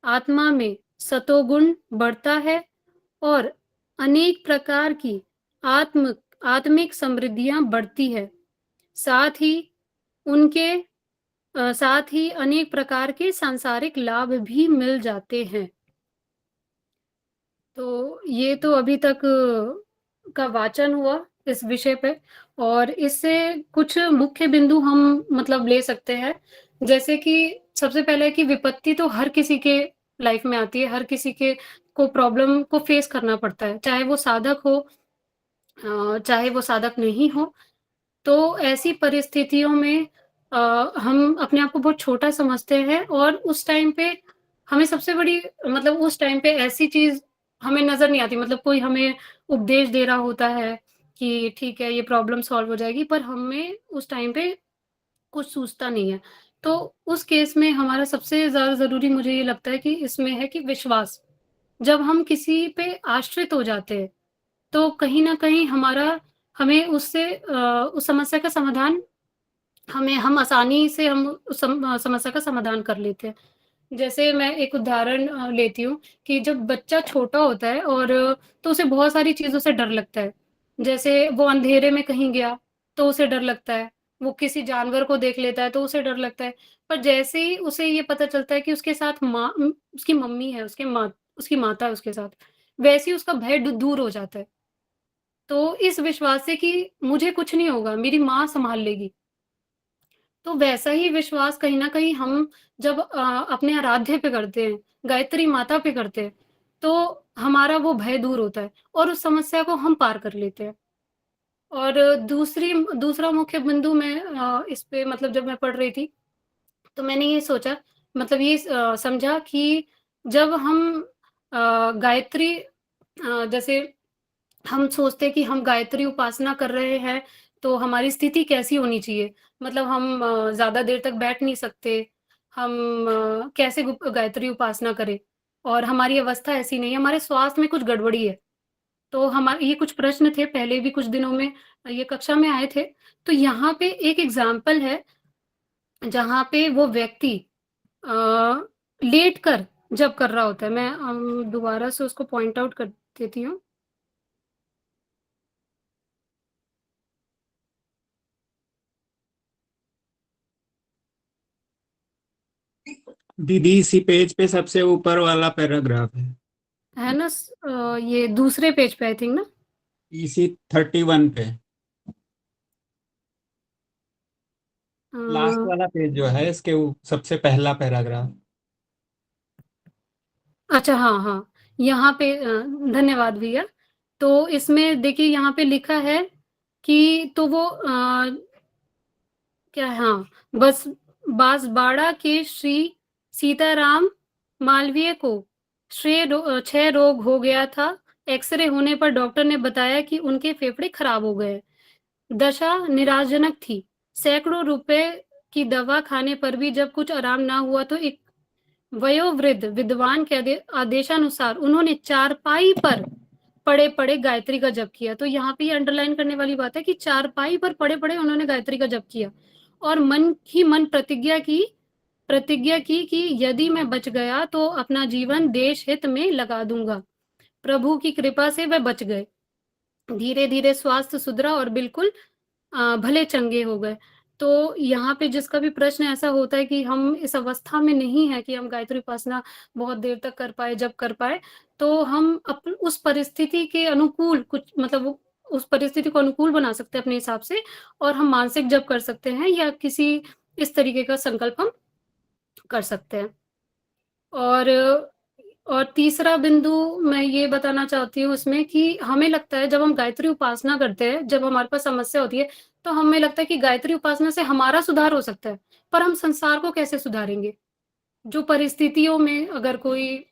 आत्मा में सतोगुण बढ़ता है और अनेक प्रकार की आत्मिक समृद्धियां बढ़ती है। साथ ही अनेक प्रकार के सांसारिक लाभ भी मिल जाते हैं। तो ये तो अभी तक का वाचन हुआ इस विषय पे, और इससे कुछ मुख्य बिंदु हम मतलब ले सकते हैं। जैसे कि सबसे पहले कि विपत्ति तो हर किसी के लाइफ में आती है, हर किसी के को प्रॉब्लम को फेस करना पड़ता है, चाहे वो साधक हो चाहे वो साधक नहीं हो। तो ऐसी परिस्थितियों में हम अपने आप को बहुत छोटा समझते हैं और उस टाइम पे हमें सबसे बड़ी मतलब उस टाइम पे ऐसी चीज हमें नज़र नहीं आती, मतलब कोई हमें उपदेश दे रहा होता है कि ठीक है, ये प्रॉब्लम सॉल्व हो जाएगी, पर हमें उस टाइम पे कुछ सूझता नहीं है। तो उस केस में हमारा सबसे ज़्यादा ज़रूरी मुझे ये लगता है कि इसमें है कि विश्वास। जब हम किसी पे आश्रित हो जाते हैं, तो कहीं न कहीं हमें उससे उस समस्या का समाधान हम आसानी से हम उस समस्या का समाधान कर लेते हैं। जैसे मैं एक उदाहरण लेती हूँ कि जब बच्चा छोटा होता है और तो उसे बहुत सारी चीज़ों से डर लगता है। जैसे वो अंधेरे में कहीं गया, तो उसे डर लगता है। वो किसी जानवर को देख लेता है, तो उसे डर लगता है। पर जैसे ही उसे ये पता चलता है कि उसके साथ उसकी मम्मी है, उसकी माता है उसके साथ, वैसे ही उसका भय दूर हो जाता है। तो इस विश्वास से कि मुझे कुछ नहीं होगा, मेरी माँ सँभाल लेगी। तो वैसा ही विश्वास कहीं न कहीं हम जब अपने आराध्य पे करते हैं, गायत्री माता पे करते हैं, तो हमारा वो भय दूर होता है और उस समस्या को हम पार कर लेते हैं। और दूसरा मुख्य बिंदु मैं इस पे मतलब जब मैं पढ़ रही थी, तो मैंने ये सोचा, मतलब ये समझा कि जब हम गायत्री जैसे हम सोचते हैं कि हम गायत्री उपासना कर रहे हैं, तो हमारी स्थिति कैसी होनी चाहिए? मतलब हम ज़्यादा देर तक बैठ नहीं सकते, हम कैसे गायत्री उपासना करें? और हमारी अवस्था ऐसी नहीं है, हमारे स्वास्थ्य में कुछ गड़बड़ी है। तो ये कुछ प्रश्न थे, पहले भी कुछ दिनों में ये कक्षा में आए थे। तो यहाँ पे एक एग्ज़ाम्पल है, जहाँ पे वो व्यक्ति अ, लेटकर जब कर रहा होता है, मैं दोबारा से उसको पॉइंट आउट कर देती हूँ। दीदी इसी पेज पे सबसे ऊपर वाला पैराग्राफ है, है ना? ये दूसरे पेज पे आई थिंक ना? इसी 31 पे अ, लास्ट वाला पेज जो है इसके सबसे पहला पैराग्राफ। अच्छा, हाँ, हाँ। यहाँ पे धन्यवाद भैया। तो इसमें देखिए यहाँ पे लिखा है कि तो वो क्या है, हाँ, बस बांसवाड़ा के श्री सीताराम मालवीय को क्षय रोग हो गया था। एक्स-रे होने पर डॉक्टर ने बताया कि उनके फेफड़े खराब हो गए। दशा निराशजनक थी। सैकड़ों रुपए की दवा खाने पर भी जब कुछ आराम ना हुआ, तो एक वयोवृद्ध विद्वान के आदेशानुसार उन्होंने चारपाई पर पड़े-पड़े गायत्री का जप किया। तो यहाँ पे ये अंडरलाइन करने वाली बात है कि चारपाई पर पड़े-पड़े उन्होंने गायत्री का जप किया और मन ही मन प्रतिज्ञा की कि यदि मैं बच गया तो अपना जीवन देश हित में लगा दूंगा। प्रभु की कृपा से वह बच गए। धीरे-धीरे स्वास्थ्य सुधरा और बिल्कुल भले चंगे हो गए। तो यहाँ पे जिसका भी प्रश्न ऐसा होता है कि हम इस अवस्था में नहीं है कि हम गायत्री उपासना बहुत देर तक कर पाएँ, जप कर पाएँ, तो हम उस परिस्थिति के अनुकूल कुछ मतलब उस परिस्थिति को अनुकूल बना सकते हैं अपने हिसाब से, और हम मानसिक जप कर सकते हैं या किसी इस तरीके का संकल्प हम कर सकते हैं। और तीसरा बिंदु मैं ये बताना चाहती हूँ इसमें कि हमें लगता है जब हम गायत्री उपासना करते हैं, जब हमारे पास समस्या होती है, तो हमें लगता है कि गायत्री उपासना से हमारा सुधार हो सकता है, पर हम संसार को कैसे सुधारेंगे? जो परिस्थितियों में अगर कोई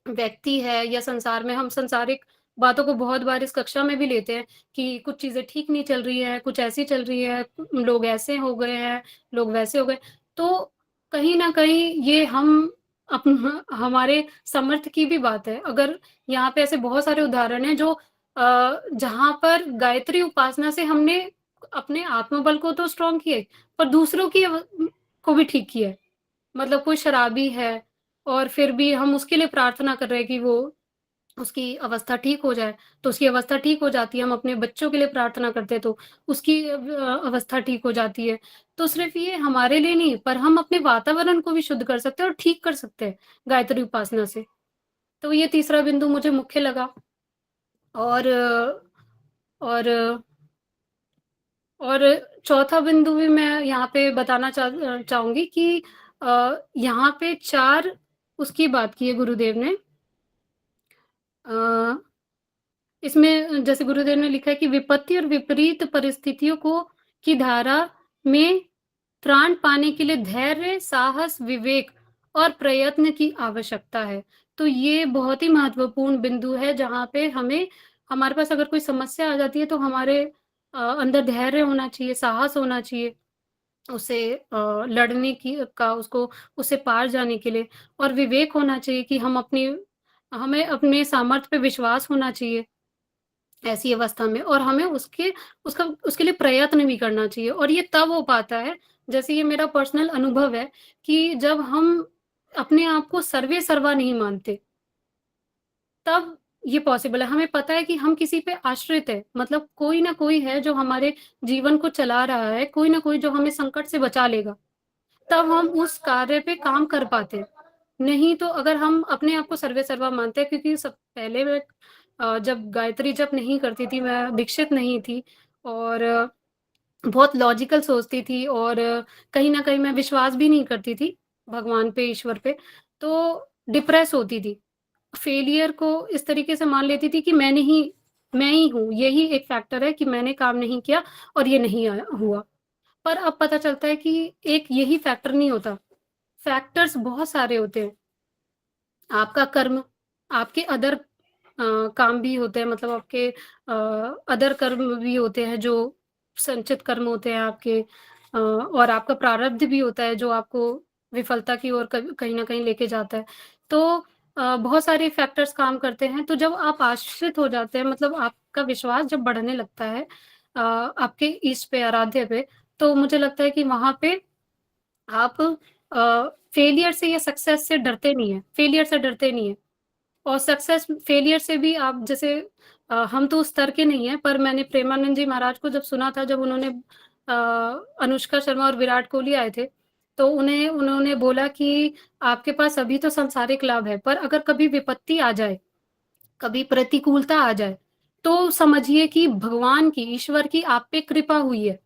व्यक्ति है या संसार में हम सांसारिक बातों को बहुत बार इस कक्षा में भी लेते हैं कि कुछ चीज़ें ठीक नहीं चल रही है, कुछ ऐसी चल रही है, लोग ऐसे हो गए हैं, लोग वैसे हो गए। तो कहीं न कहीं ये हमारे सामर्थ्य की भी बात है। अगर यहाँ पे ऐसे बहुत सारे उदाहरण हैं जो जहाँ पर गायत्री उपासना से हमने अपने आत्मबल को तो स्ट्रॉन्ग किया ही, पर दूसरों की को भी ठीक किया है। मतलब कोई शराबी है और फिर भी हम उसके लिए प्रार्थना कर रहे हैं कि वो उसकी अवस्था ठीक हो जाए, तो उसकी अवस्था ठीक हो जाती है। हम अपने बच्चों के लिए प्रार्थना करते हैं तो उसकी अवस्था ठीक हो जाती है। तो सिर्फ़ ये हमारे लिए नहीं, पर हम अपने वातावरण को भी शुद्ध कर सकते हैं और ठीक कर सकते हैं गायत्री उपासना से। तो ये तीसरा बिंदु मुझे मुख्य लगा। और और और चौथा बिंदु भी मैं यहाँ पे बताना चाहूँगी कि यहाँ पे 4 उसकी बात की है गुरुदेव ने। अ, इसमें जैसे गुरुदेव ने लिखा है कि विपत्ति और विपरीत परिस्थितियों की धारा में त्राण पाने के लिए धैर्य, साहस, विवेक और प्रयत्न की आवश्यकता है। तो ये बहुत ही महत्वपूर्ण बिंदु है जहाँ पे हमें हमारे पास अगर कोई समस्या आ जाती है तो हमारे अंदर धैर्य होना चाहिए, साहस होना चाहिए उसे लड़ने की का उसको उससे पार जाने के लिए और विवेक होना चाहिए कि हमें अपने सामर्थ्य पे विश्वास होना चाहिए ऐसी अवस्था में और हमें उसके लिए प्रयत्न भी करना चाहिए और ये तब हो पाता है, जैसे ये मेरा पर्सनल अनुभव है कि जब हम अपने आप को सर्वे सर्वा नहीं मानते, तब ये पॉसिबल है। हमें पता है कि हम किसी पे आश्रित हैं, मतलब कोई ना कोई है जो हमारे जीवन को चला रहा है, कोई ना कोई जो हमें संकट से बचा लेगा, तब हम उस कार्य पे काम कर पाते हैं। नहीं तो अगर हम अपने आप को सर्वे सर्वा मानते हैं क्योंकि सब पहले मैं जब गायत्री जप नहीं करती थी, मैं दीक्षित नहीं थी और बहुत लॉजिकल सोचती थी और कहीं न कहीं मैं विश्वास भी नहीं करती थी भगवान पे, ईश्वर पे, तो डिप्रेस होती थी। फेलियर को इस तरीके से मान लेती थी कि मैं ही हूँ, यही एक फैक्टर है कि मैंने काम नहीं किया और ये नहीं हुआ। पर अब पता चलता है कि एक यही फैक्टर नहीं होता, फैक्टर्स बहुत सारे होते हैं। आपका कर्म, आपके अदर काम भी होते हैं मतलब आपके अदर कर्म भी होते हैं जो संचित कर्म होते हैं आपके और आपका प्रारब्ध भी होता है जो आपको विफलता की ओर कहीं न कहीं लेके जाता है। तो बहुत सारे फैक्टर्स काम करते हैं, तो जब आप आश्रित हो जाते हैं मतलब आपका विश्वास जब बढ़ने लगता है आपके इष्ट पे, आराध्य पे, तो मुझे लगता है कि वहाँ पे आप फेलियर से या सक्सेस से डरते नहीं हैं, फेलियर से डरते नहीं हैं और सक्सेस फेलियर से भी आप जैसे हम तो उस स्तर के नहीं हैं, पर मैंने प्रेमानंद जी महाराज को जब सुना था, जब उन्होंने अनुष्का शर्मा और विराट कोहली आए थे, तो उन्होंने बोला कि आपके पास अभी तो सांसारिक लाभ है, पर अगर कभी विपत्ति आ जाए, कभी प्रतिकूलता आ जाए, तो समझिए कि भगवान की, ईश्वर की आप पे कृपा हुई है।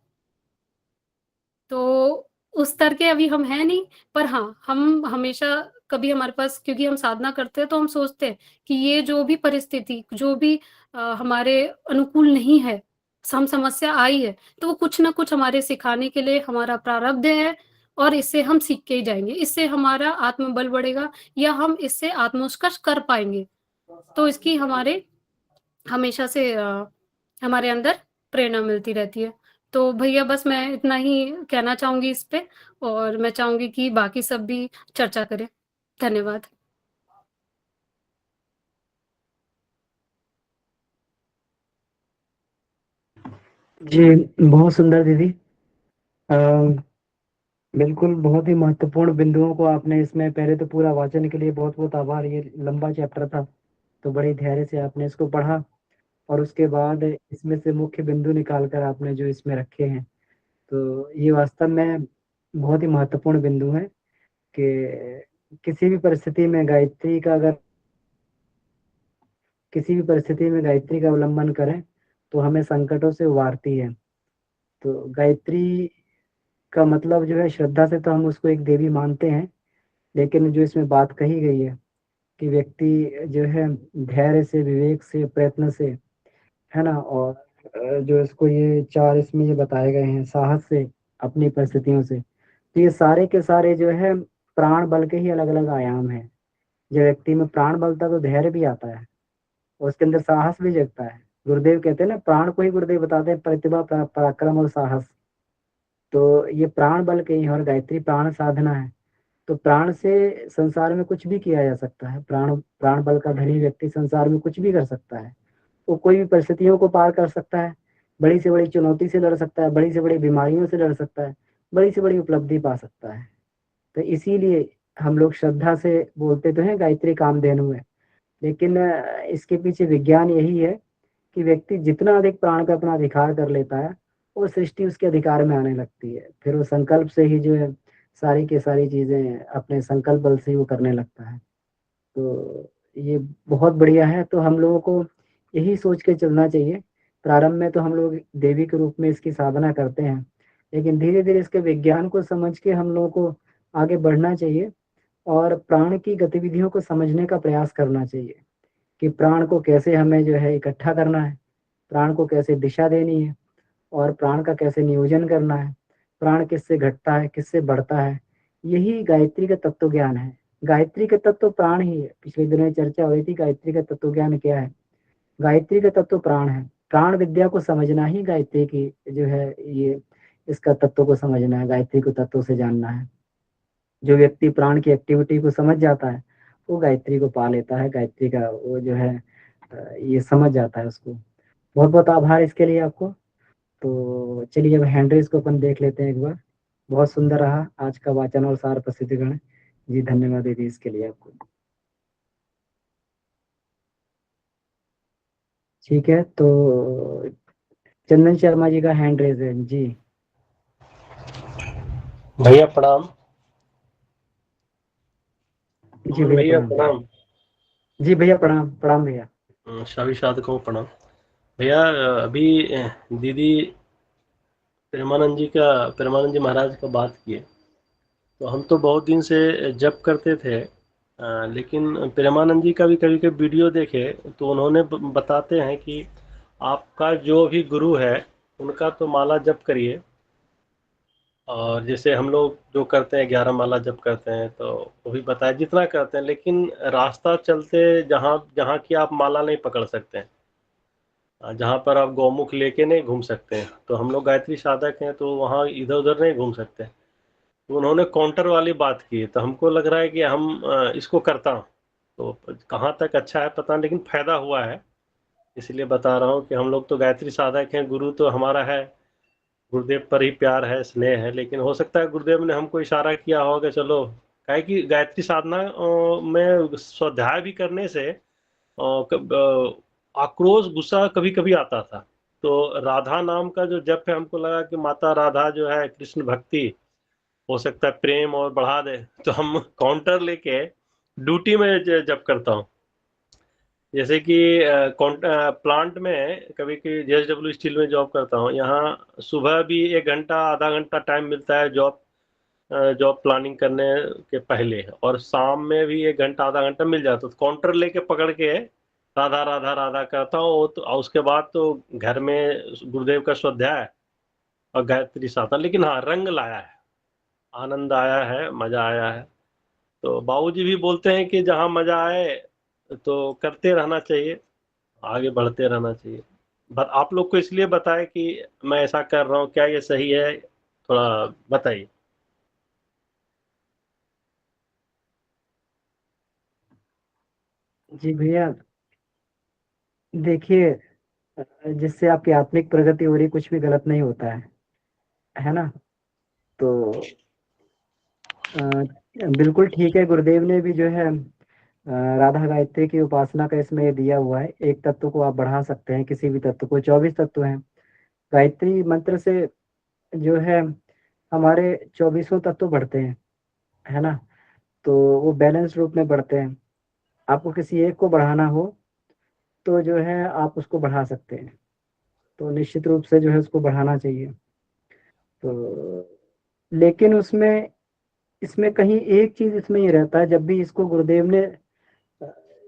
तो उस स्तर के अभी हम हैं नहीं, पर हाँ, हम हमेशा कभी हमारे पास क्योंकि हम साधना करते हैं तो हम सोचते हैं कि ये जो भी परिस्थिति, जो भी हमारे अनुकूल नहीं है, हम समस्या आई है, तो वो कुछ ना कुछ हमारे सिखाने के लिए हमारा प्रारब्ध है और इससे हम सीख के ही जाएँगे। इससे हमारा आत्मबल बढ़ेगा या हम इससे आत्मोत्कर्ष कर पाएँगे। तो इसकी हमारे हमेशा से हमारे अंदर प्रेरणा मिलती रहती है। तो भैया बस मैं इतना ही कहना चाहूँगी इस पे और मैं चाहूँगी कि बाकी सब भी चर्चा करें। धन्यवाद। जी, बहुत सुंदर दीदी। अ, बिल्कुल बहुत ही महत्वपूर्ण बिंदुओं को आपने इसमें पहले तो पूरा वाचन के लिए बहुत-बहुत आभार। ये लंबा चैप्टर था, तो बड़े धैर्य से आपने इसको पढ़ा और उसके बाद इसमें से मुख्य बिंदु निकाल कर आपने जो इसमें रखे हैं, तो ये वास्तव में बहुत ही महत्वपूर्ण बिंदु है कि किसी भी परिस्थिति में गायत्री का अगर किसी भी परिस्थिति में गायत्री का अवलंबन करें, तो हमें संकटों से उबारती है। तो गायत्री का मतलब जो है श्रद्धा से तो हम उसको एक देवी मानते हैं, लेकिन जो इसमें बात कही गई है कि व्यक्ति जो है धैर्य से, विवेक से, प्रयत्न से, है ना? और जो इसको ये 4 इसमें ये बताए गए हैं, साहस से, अपनी परिस्थितियों से। तो ये सारे के सारे जो है प्राण बल के ही अलग-अलग आयाम हैं। जब व्यक्ति में प्राण बल था तो धैर्य भी आता है और उसके अंदर साहस भी जगता है। गुरुदेव कहते हैं ना, प्राण को ही गुरुदेव बताते हैं प्रतिभा, पराक्रम और साहस। तो ये प्राण बल के ही हैं और गायत्री प्राण साधना है। तो प्राण से संसार में कुछ भी किया जा सकता है। प्राण प्राण बल का धनी व्यक्ति संसार में कुछ भी कर सकता है। वो कोई भी परिस्थितियों को पार कर सकता है, बड़ी से बड़ी चुनौती से लड़ सकता है, बड़ी से बड़ी बीमारियों से लड़ सकता है, बड़ी से बड़ी उपलब्धि पा सकता है। तो इसीलिए हम लोग श्रद्धा से बोलते तो हैं गायत्री कामधेनु है, लेकिन इसके पीछे विज्ञान यही है कि व्यक्ति जितना अधिक प्राण पे अपना अधिकार कर लेता है, वो सृष्टि उसके अधिकार में आने लगती है। फिर वो संकल्प से ही जो है सारी की सारी चीज़ें अपने संकल्प बल से ही वो करने लगता है। तो ये बहुत बढ़िया है, तो हम लोगों को यही सोच के चलना चाहिए। प्रारंभ में तो हम लोग देवी के रूप में इसकी साधना करते हैं, लेकिन धीरे-धीरे इसके विज्ञान को समझ के हम लोगों को आगे बढ़ना चाहिए और प्राण की गतिविधियों को समझने का प्रयास करना चाहिए कि प्राण को कैसे हमें जो है इकट्ठा करना है, प्राण को कैसे दिशा देनी है और प्राण का कैसे नियोजन करना है, प्राण किससे घटता है, किससे बढ़ता है। यही गायत्री का तत्व ज्ञान है। गायत्री का तत्व प्राण ही है। पिछले दिनों में चर्चा हुई थी गायत्री का तत्व ज्ञान क्या है। गायत्री का तत्व प्राण है। प्राण विद्या को समझना ही गायत्री की जो है ये इसका तत्व को समझना है, गायत्री को तत्व से जानना है। जो व्यक्ति प्राण की एक्टिविटी को समझ जाता है वो गायत्री को पा लेता है, गायत्री का वो जो है ये समझ जाता है उसको। बहुत बहुत आभार इसके लिए आपको। तो चलिए अब हैंड रेज को अपन देख लेते हैं एक बार। बहुत सुंदर रहा आज का वाचन और सार प्रस्तुतिकरण जी, धन्यवाद दीदी इसके लिए आपको। ठीक है, तो चंदन शर्मा जी का हैंड रेज है जी। भैया प्रणाम। जी भैया भैया प्रणाम। प्रणाम। जी भैया प्रणाम, प्रणाम भैया। सभी साधकों को प्रणाम। भैया अभी दीदी प्रेमानंद जी महाराज का बात किए, तो हम तो बहुत दिन से जप करते थे, लेकिन प्रेमानंद जी का भी कभी कभी वीडियो देखे तो उन्होंने बताते हैं कि आपका जो भी गुरु है उनका तो माला जप करिए, और जैसे हम लोग जो करते हैं 11 माला जप करते हैं तो वो भी बताया जितना करते हैं, लेकिन रास्ता चलते जहाँ जहाँ की आप माला नहीं पकड़ सकते हैं, जहाँ पर आप गौमुख लेके नहीं घूम सकते हैं, तो हम लोग गायत्री साधक हैं तो वहाँ इधर उधर नहीं घूम सकते। तो उन्होंने काउंटर वाली बात की, तो हमको लग रहा है कि हम इसको करता हूँ, तो कहाँ तक अच्छा है पता नहीं, लेकिन फायदा हुआ है, इसलिए बता रहा हूँ कि हम लोग तो गायत्री साधक हैं, गुरु तो हमारा है, गुरुदेव पर ही प्यार है, स्नेह है, लेकिन हो सकता है गुरुदेव ने हमको इशारा किया होगा चलो, काहे कि गायत्री साधना में स्वाध्याय भी करने से आक्रोश गुस्सा कभी कभी आता था, तो राधा नाम का जो जप है हमको लगा कि माता राधा जो है कृष्ण भक्ति हो सकता है प्रेम और बढ़ा दे, तो हम काउंटर लेके ड्यूटी में जप करता हूँ। जैसे कि प्लांट में कभी कभी JSW स्टील में जॉब करता हूँ, यहाँ सुबह भी 1 घंटा आधा घंटा टाइम मिलता है जॉब प्लानिंग करने के पहले, और शाम में भी 1 घंटा आधा घंटा मिल जाता है, तो काउंटर लेके पकड़ के राधा राधा राधा करता हूँ, तो उसके बाद तो घर में गुरुदेव का स्वाध्याय और गायत्री साधना। लेकिन हाँ, रंग लाया है, आनंद आया है, मजा आया है। तो बाबूजी भी बोलते हैं कि जहाँ मजा आए तो करते रहना चाहिए, आगे बढ़ते रहना चाहिए। आप लोग को इसलिए बताए कि मैं ऐसा कर रहा हूँ, क्या ये सही है, थोड़ा बताइए। जी भैया देखिए, जिससे आपकी आत्मिक प्रगति हो रही कुछ भी गलत नहीं होता है ना। तो बिल्कुल ठीक है, गुरुदेव ने भी जो है राधा गायत्री की उपासना का इसमें ये दिया हुआ है। एक तत्व को आप बढ़ा सकते हैं, किसी भी तत्व को, 24 तत्व हैं गायत्री मंत्र से जो है हमारे 24 तत्व बढ़ते हैं, है ना। तो वो बैलेंस रूप में बढ़ते हैं। आपको किसी एक को बढ़ाना हो तो जो है आप उसको बढ़ा सकते हैं, तो निश्चित रूप से जो है उसको बढ़ाना चाहिए। तो लेकिन उसमें इसमें कहीं एक चीज इसमें ये रहता है, जब भी इसको गुरुदेव ने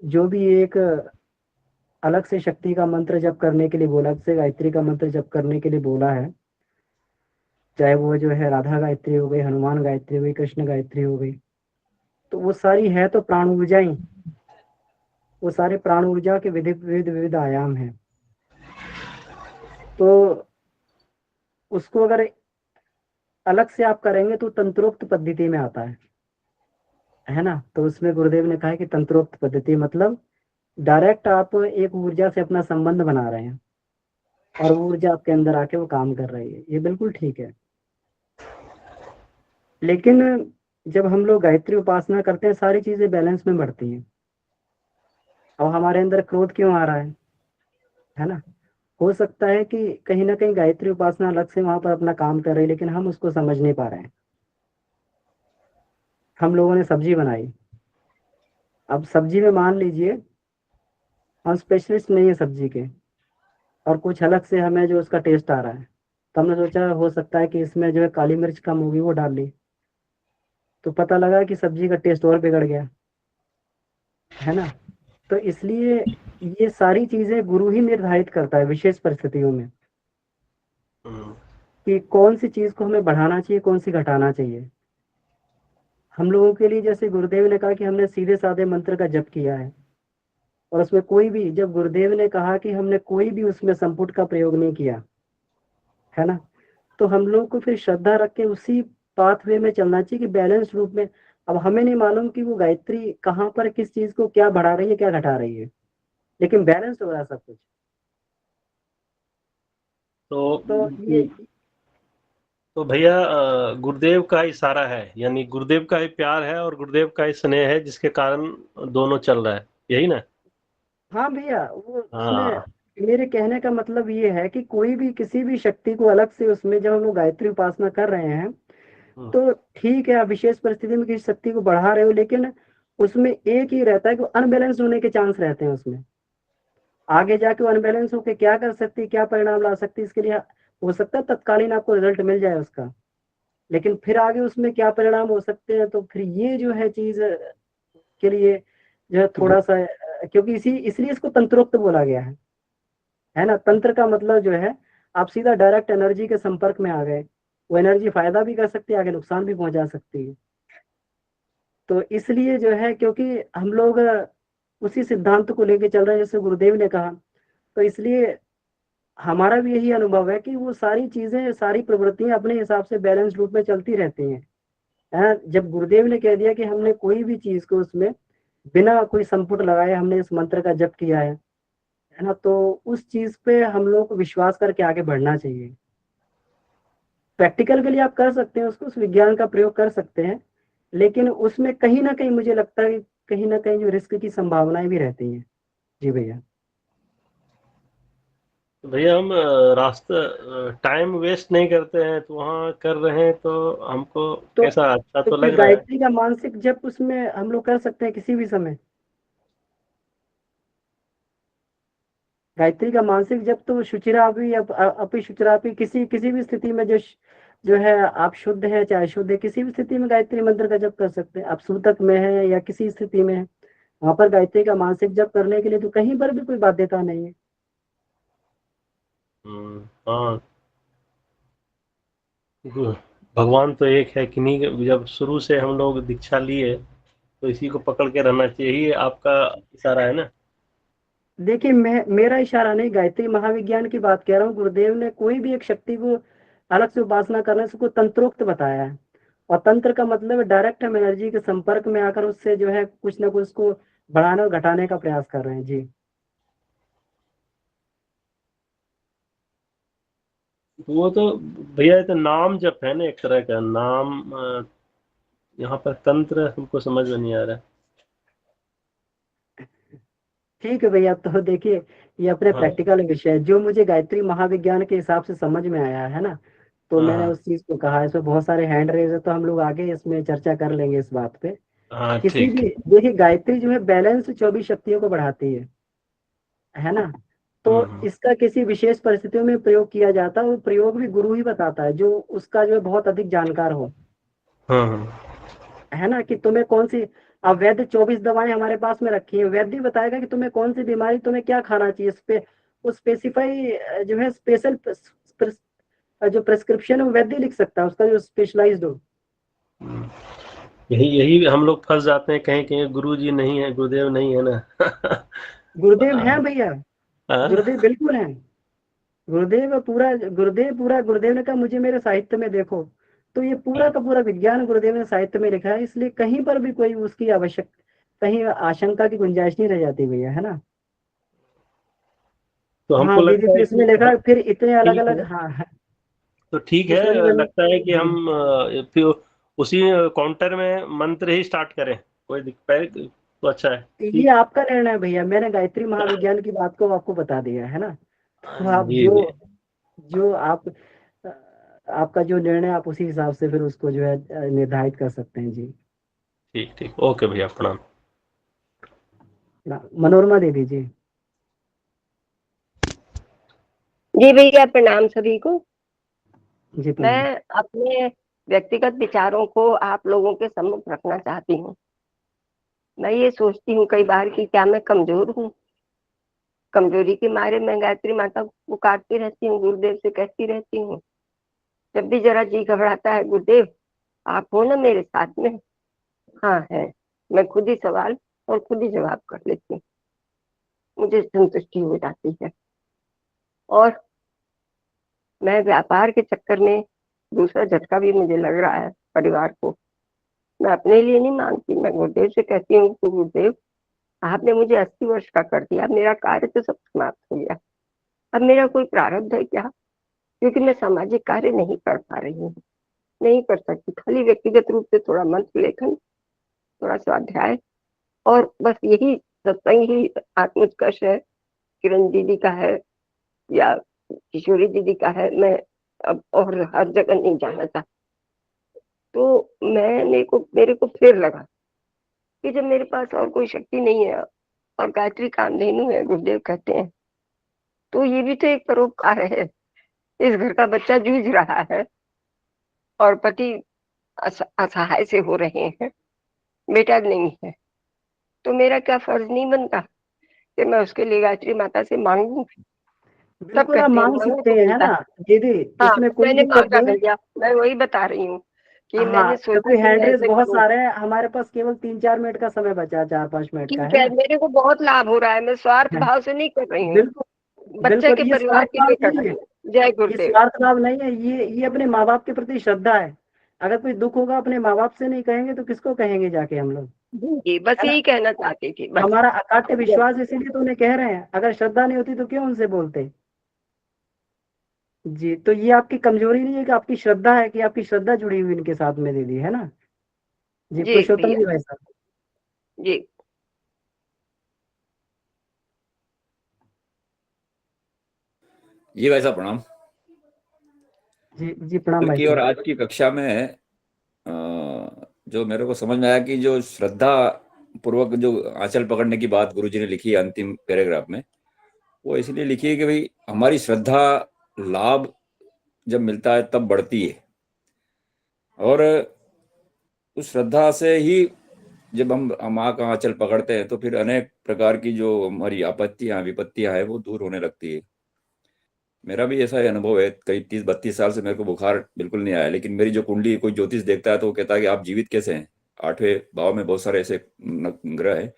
जो भी एक अलग से शक्ति का मंत्र जप करने के लिए बोला, अलग से गायत्री का मंत्र जप करने के लिए बोला है, चाहे वो जो है राधा गायत्री हो गई, हनुमान गायत्री हो गई, कृष्ण गायत्री हो गई, तो वो सारी है तो प्राण ऊर्जा ही, वो सारे प्राण ऊर्जा के विविध विविध विविध आयाम हैं। तो उसको अगर अलग से आप करेंगे तो तंत्रोक्त पद्धति में आता है ना। तो उसमें गुरुदेव ने कहा है कि तंत्रोक्त पद्धति मतलब डायरेक्ट आप एक ऊर्जा से अपना संबंध बना रहे हैं और वो ऊर्जा आपके अंदर आके वो काम कर रही है, ये बिल्कुल ठीक है। लेकिन जब हम लोग गायत्री उपासना करते हैं सारी चीजें बैलेंस में बढ़ती हैं। अब हमारे अंदर क्रोध क्यों आ रहा है ना। हो सकता है कि कहीं ना कहीं गायत्री उपासना अलग से वहां पर अपना काम कर रही है, लेकिन हम उसको समझ नहीं पा रहे हैं। हम लोगों ने सब्जी बनाई, अब सब्जी में मान लीजिए हम स्पेशलिस्ट नहीं है सब्जी के, और कुछ अलग से हमें जो उसका टेस्ट आ रहा है, तो हमने सोचा हो सकता है कि इसमें जो है काली मिर्च कम होगी, वो डाल ली, तो पता लगा कि सब्जी का टेस्ट और बिगड़ गया, है ना। तो इसलिए ये सारी चीजें गुरु ही निर्धारित करता है विशेष परिस्थितियों में कि कौन सी चीज को हमें बढ़ाना चाहिए, कौन सी घटाना चाहिए। हम लोगों के लिए जैसे गुरुदेव ने कहा कि हमने सीधे साधे मंत्र का जप किया है, और उसमें कोई भी, जब गुरुदेव ने कहा कि हमने कोई भी उसमें संपुट का प्रयोग नहीं किया है ना, तो हम लोग को फिर श्रद्धा रख के उसी पाथवे में चलना चाहिए कि बैलेंस रूप में। अब हमें नहीं मालूम कि वो गायत्री कहाँ पर किस चीज को क्या बढ़ा रही है क्या घटा रही है, लेकिन बैलेंस हो रहा है सब कुछ। तो ये तो भैया गुरुदेव का इशारा है, यानी गुरुदेव का ही प्यार है और गुरुदेव का ही स्नेह है जिसके कारण दोनों चल रहा है, यही ना? हाँ भैया, वो उसमें हाँ। मेरे कहने का मतलब ये है कि कोई भी किसी भी शक्ति को अलग से उसमें जब हम लोग गायत्री उपासना कर रहे हैं, हम्म, तो ठीक है, आप विशेष परिस्थिति में किसी शक्ति को बढ़ा रहे हो, लेकिन उसमें एक ही रहता है कि अनबैलेंस होने के चांस रहते हैं उसमें। आगे जाके वो अनबैलेंस होकर क्या कर सकती है, क्या परिणाम ला सकती है, इसके लिए हो सकता है तत्कालीन आपको रिजल्ट मिल जाए उसका, लेकिन फिर आगे उसमें क्या परिणाम हो सकते हैं, तो फिर ये जो है चीज के लिए जो है थोड़ा सा क्योंकि इसलिए इसको तंत्रोक्त बोला गया है ना। तंत्र का मतलब जो है आप सीधा डायरेक्ट एनर्जी के संपर्क में आ गए, वो एनर्जी फायदा भी कर सकती है, आगे नुकसान भी पहुंचा सकती है। तो इसलिए जो है, क्योंकि हम लोग उसी सिद्धांत को लेके चल रहे हैं जैसे गुरुदेव ने कहा, तो इसलिए हमारा भी यही अनुभव है कि वो सारी चीजें, सारी प्रवृत्तियां अपने हिसाब से बैलेंस रूप में चलती रहती हैं। जब गुरुदेव ने कह दिया कि हमने कोई भी चीज को उसमें बिना कोई संपुट लगाए हमने इस मंत्र का जप किया है ना, तो उस चीज पे हम लोग को विश्वास करके आगे बढ़ना चाहिए। प्रैक्टिकल के लिए आप कर सकते हैं उसको, उस विज्ञान का प्रयोग कर सकते हैं, लेकिन उसमें कहीं ना कहीं मुझे लगता है कि कहीं ना कहीं जो रिस्क की संभावनाएं भी रहती हैं। जी भैया। तो भैया हम रास्ता टाइम वेस्ट नहीं करते हैं तो वहाँ कर रहे हैं, तो हमको तो कैसा अच्छा तो तो फिर लग रहा है। गायत्री का मानसिक जप उसमें हम लोग कर सकते हैं किसी भी समय। गायत्री का मानसिक जप तो शुचिरापी अपि शुचिरापी, किसी किसी भी स्थिति में जो है आप शुद्ध है चाहे शुद्ध है, किसी भी स्थिति में गायत्री मंत्र का जप कर सकते हैं। आप सूतक में है या किसी स्थिति में है, वहां पर गायत्री का मानसिक जप करने के लिए तो कहीं पर भी कोई बाध्यता नहीं है। हाँ। भगवान तो एक है कि नहीं, जब शुरू से हम लोग दीक्षा लिए तो इसी को पकड़ के रहना चाहिए, यही आपका इशारा है ना? देखिए, मेरा इशारा नहीं, गायत्री महाविज्ञान की बात कह रहा हूँ। गुरुदेव ने कोई भी एक शक्ति को अलग से उपासना करने से को तंत्रोक्त बताया है, और तंत्र का मतलब डायरेक्ट हम एनर्जी के संपर्क में आकर उससे जो है कुछ ना कुछ उसको बढ़ाने और घटाने का प्रयास कर रहे हैं। जी। वो तो भैया ये तो नाम जप है ना, एक तरह का नाम। यहाँ पर तंत्र हमको समझ में नहीं आ रहा ठीक है भैया, तो देखिए, ये अपने है। हाँ प्रैक्टिकल विषय है, जो मुझे गायत्री महाविज्ञान के हिसाब से समझ में आया है ना, तो हाँ मैंने हाँ उस चीज को कहा। इसमें बहुत सारे हैंड रेज है, तो हम लोग आगे इसमें चर्चा कर लेंगे इस बात पे। हाँ, किसी ठीक भी, ठीक। देखिए, गायत्री जो है बैलेंस 24 शक्तियों को बढ़ाती है ना। तो हम्म। इसका किसी विशेष परिस्थितियों में प्रयोग किया जाता है, वो प्रयोग भी गुरु ही बताता है, जो उसका जो है बहुत अधिक जानकार हो, हाँ हाँ। है ना। कि तुम्हें कौन सी, अब वैद्य 24 दवाएं हमारे पास में रखी है, वैद्य बताएगा कि तुम्हें कौन सी बीमारी, तुम्हें क्या खाना चाहिए, इस पे वो स्पेसिफाई जो है स्पेशल जो प्रेस्क्रिप्शन है वो वैद्य लिख सकता है, उसका जो स्पेशलाइज्ड हो। हम्म। यही यही हम लोग फंस जाते हैं, कहीं कहीं गुरु जी नहीं है, गुरुदेव नहीं है ना। गुरुदेव हैं भैया, हाँ, गुरुदेव बिल्कुल हैं। गुरुदेव ने कहा मुझे मेरे साहित्य में देखो, तो ये पूरा का पूरा विज्ञान गुरुदेव ने साहित्य में लिखा है, इसलिए कहीं पर भी कोई उसकी आवश्यक, कहीं आशंका की गुंजाइश नहीं रह जाती भैया, है ना। तो हाँ हमको दीदी, लगता तो है इसमें कि लिखा है फिर इतने अलग ठीक अलग, है। हाँ हाँ, तो ठीक इसमें भी है, मैंने, लगता है कि जी, हम फिर उसी काउंटर में मंत्र ही स्टार्ट करें, कोई दिक्कत तो अच्छा है। ये ठीक। आपका निर्णय है भैया, मैंने गायत्री महाविज्ञान की बात को आपको बता दिया है ना। तो आप जी जो जी। जो आप आपका जो निर्णय, आप उसी हिसाब से फिर उसको जो है निर्धारित कर सकते हैं। जी। ठीक ठीक, ओके भैया, प्रणाम। मनोरमा दीदी जी। जी भैया, प्रणाम सभी को। जी प्रणाम। मैं अपने व्यक्तिगत विचारों को आप लोगों के सम्मुख रखना चाहती हूँ। मैं ये सोचती हूँ कई बार कि क्या मैं कमजोर हूँ। कमजोरी के मारे मैं गायत्री माता को पुकारती रहती हूँ, गुरुदेव से कहती रहती हूँ। जब भी जरा जी घबराता है, गुरुदेव आप हो ना मेरे साथ में, हाँ है, मैं खुद ही सवाल और खुद ही जवाब कर लेती हूँ, मुझे संतुष्टि हो जाती है। और मैं व्यापार के चक्कर में दूसरा झटका भी मुझे लग रहा है परिवार को, मैं अपने लिए नहीं मांगती, मैं गुरुदेव से कहती हूँ कि गुरुदेव आपने मुझे 80 वर्ष का कर दिया, मेरा कार्य तो सब समाप्त हो गया, अब मेरा कोई प्रारब्ध है क्या? क्योंकि मैं सामाजिक कार्य नहीं कर पा रही हूँ, नहीं कर सकती, खाली व्यक्तिगत रूप से थोड़ा मंत्र लेखन, थोड़ा स्वाध्याय, और बस यही सत्संग ही आत्मोत्कर्ष है, किरण दीदी का है या किशोरी दीदी का है, मैं अब और हर जगह नहीं जाना चाहती। तो मेरे को फिर लगा कि जब मेरे पास और कोई शक्ति नहीं है और गायत्री कामधेनु है, गुरुदेव कहते हैं, तो ये भी तो एक परोपकार है। इस घर का बच्चा जूझ रहा है और पति असहाय से हो रहे हैं, बेटा नहीं है, तो मेरा क्या फर्ज नहीं बनता कि मैं उसके लिए गायत्री माता से मांगू? सब बिल्कुल आप कहते हैं मांग मांगो सकते तो हैं, है मिलता ना है। दीदी, हाँ, इसमें कोई मैंने दिक्कत मांगा नहीं है। भैया, मैं वही बता रही हूँ कि हाँ, मैंने सोचा क्योंकि कि हैंड मैं रेस ऐसे बहुत करूँ। सारे हैं, हमारे पास केवल 3-4 मिनट का समय बचा है, 4-5 मिनट का, ठीक है है, ना। मेरे को बहुत लाभ हो रहा है, मैं स्वार्थ है, भाव से नहीं कर रही हूँ, बिल्कुल बच्चे बिल्कुल, के ये परिवार स्वार्थ के भाव लिए कर नहीं रही है, हूँ। जय ये गुरुदेव। स्वार्थ भाव नहीं है, ये अपने माँ बाप के प्रति श्रद्धा है। अगर कोई दुख होगा अपने माँ बाप से नहीं कहेंगे तो किसको कहेंगे जाके हम लोग, जी, बस है ना। यही कहना चाहती थी, बस। हमारा अकाट्य जय विश्वास इसीलिए तो उन्हें कह रहे हैं, अगर श्रद्धा नहीं होती तो क्यों उनसे बोलते। जी, तो ये आपकी कमजोरी नहीं है कि आपकी श्रद्धा है, कि आपकी श्रद्धा जुड़ी हुई इनके साथ में दीदी, है ना। जी, जी पुरुषोत्तम भैया, जी भाई साहब। जी जी भाई साहब प्रणाम। जी जी प्रणाम कल भाई की और साहब। आज की कक्षा में जो मेरे को समझ में आया कि जो श्रद्धा पूर्वक जो आंचल पकड़ने की बात गुरुजी ने लिखी है अंतिम पैराग्राफ में, वो इसलिए लिखी है कि भाई हमारी श्रद्धा लाभ जब मिलता है तब बढ़ती है, और उस श्रद्धा से ही जब हम माँ का आंचल पकड़ते हैं तो फिर अनेक प्रकार की जो हमारी आपत्तियां विपत्तियां हैं वो दूर होने लगती है। मेरा भी ऐसा ही अनुभव है, करीब 30-32 साल से मेरे को बुखार बिल्कुल नहीं आया, लेकिन मेरी जो कुंडली कोई ज्योतिष देखता है तो वो कहता है कि आप जीवित कैसे हैं। 8वें भाव में बहुत सारे ऐसे ग्रह हैं,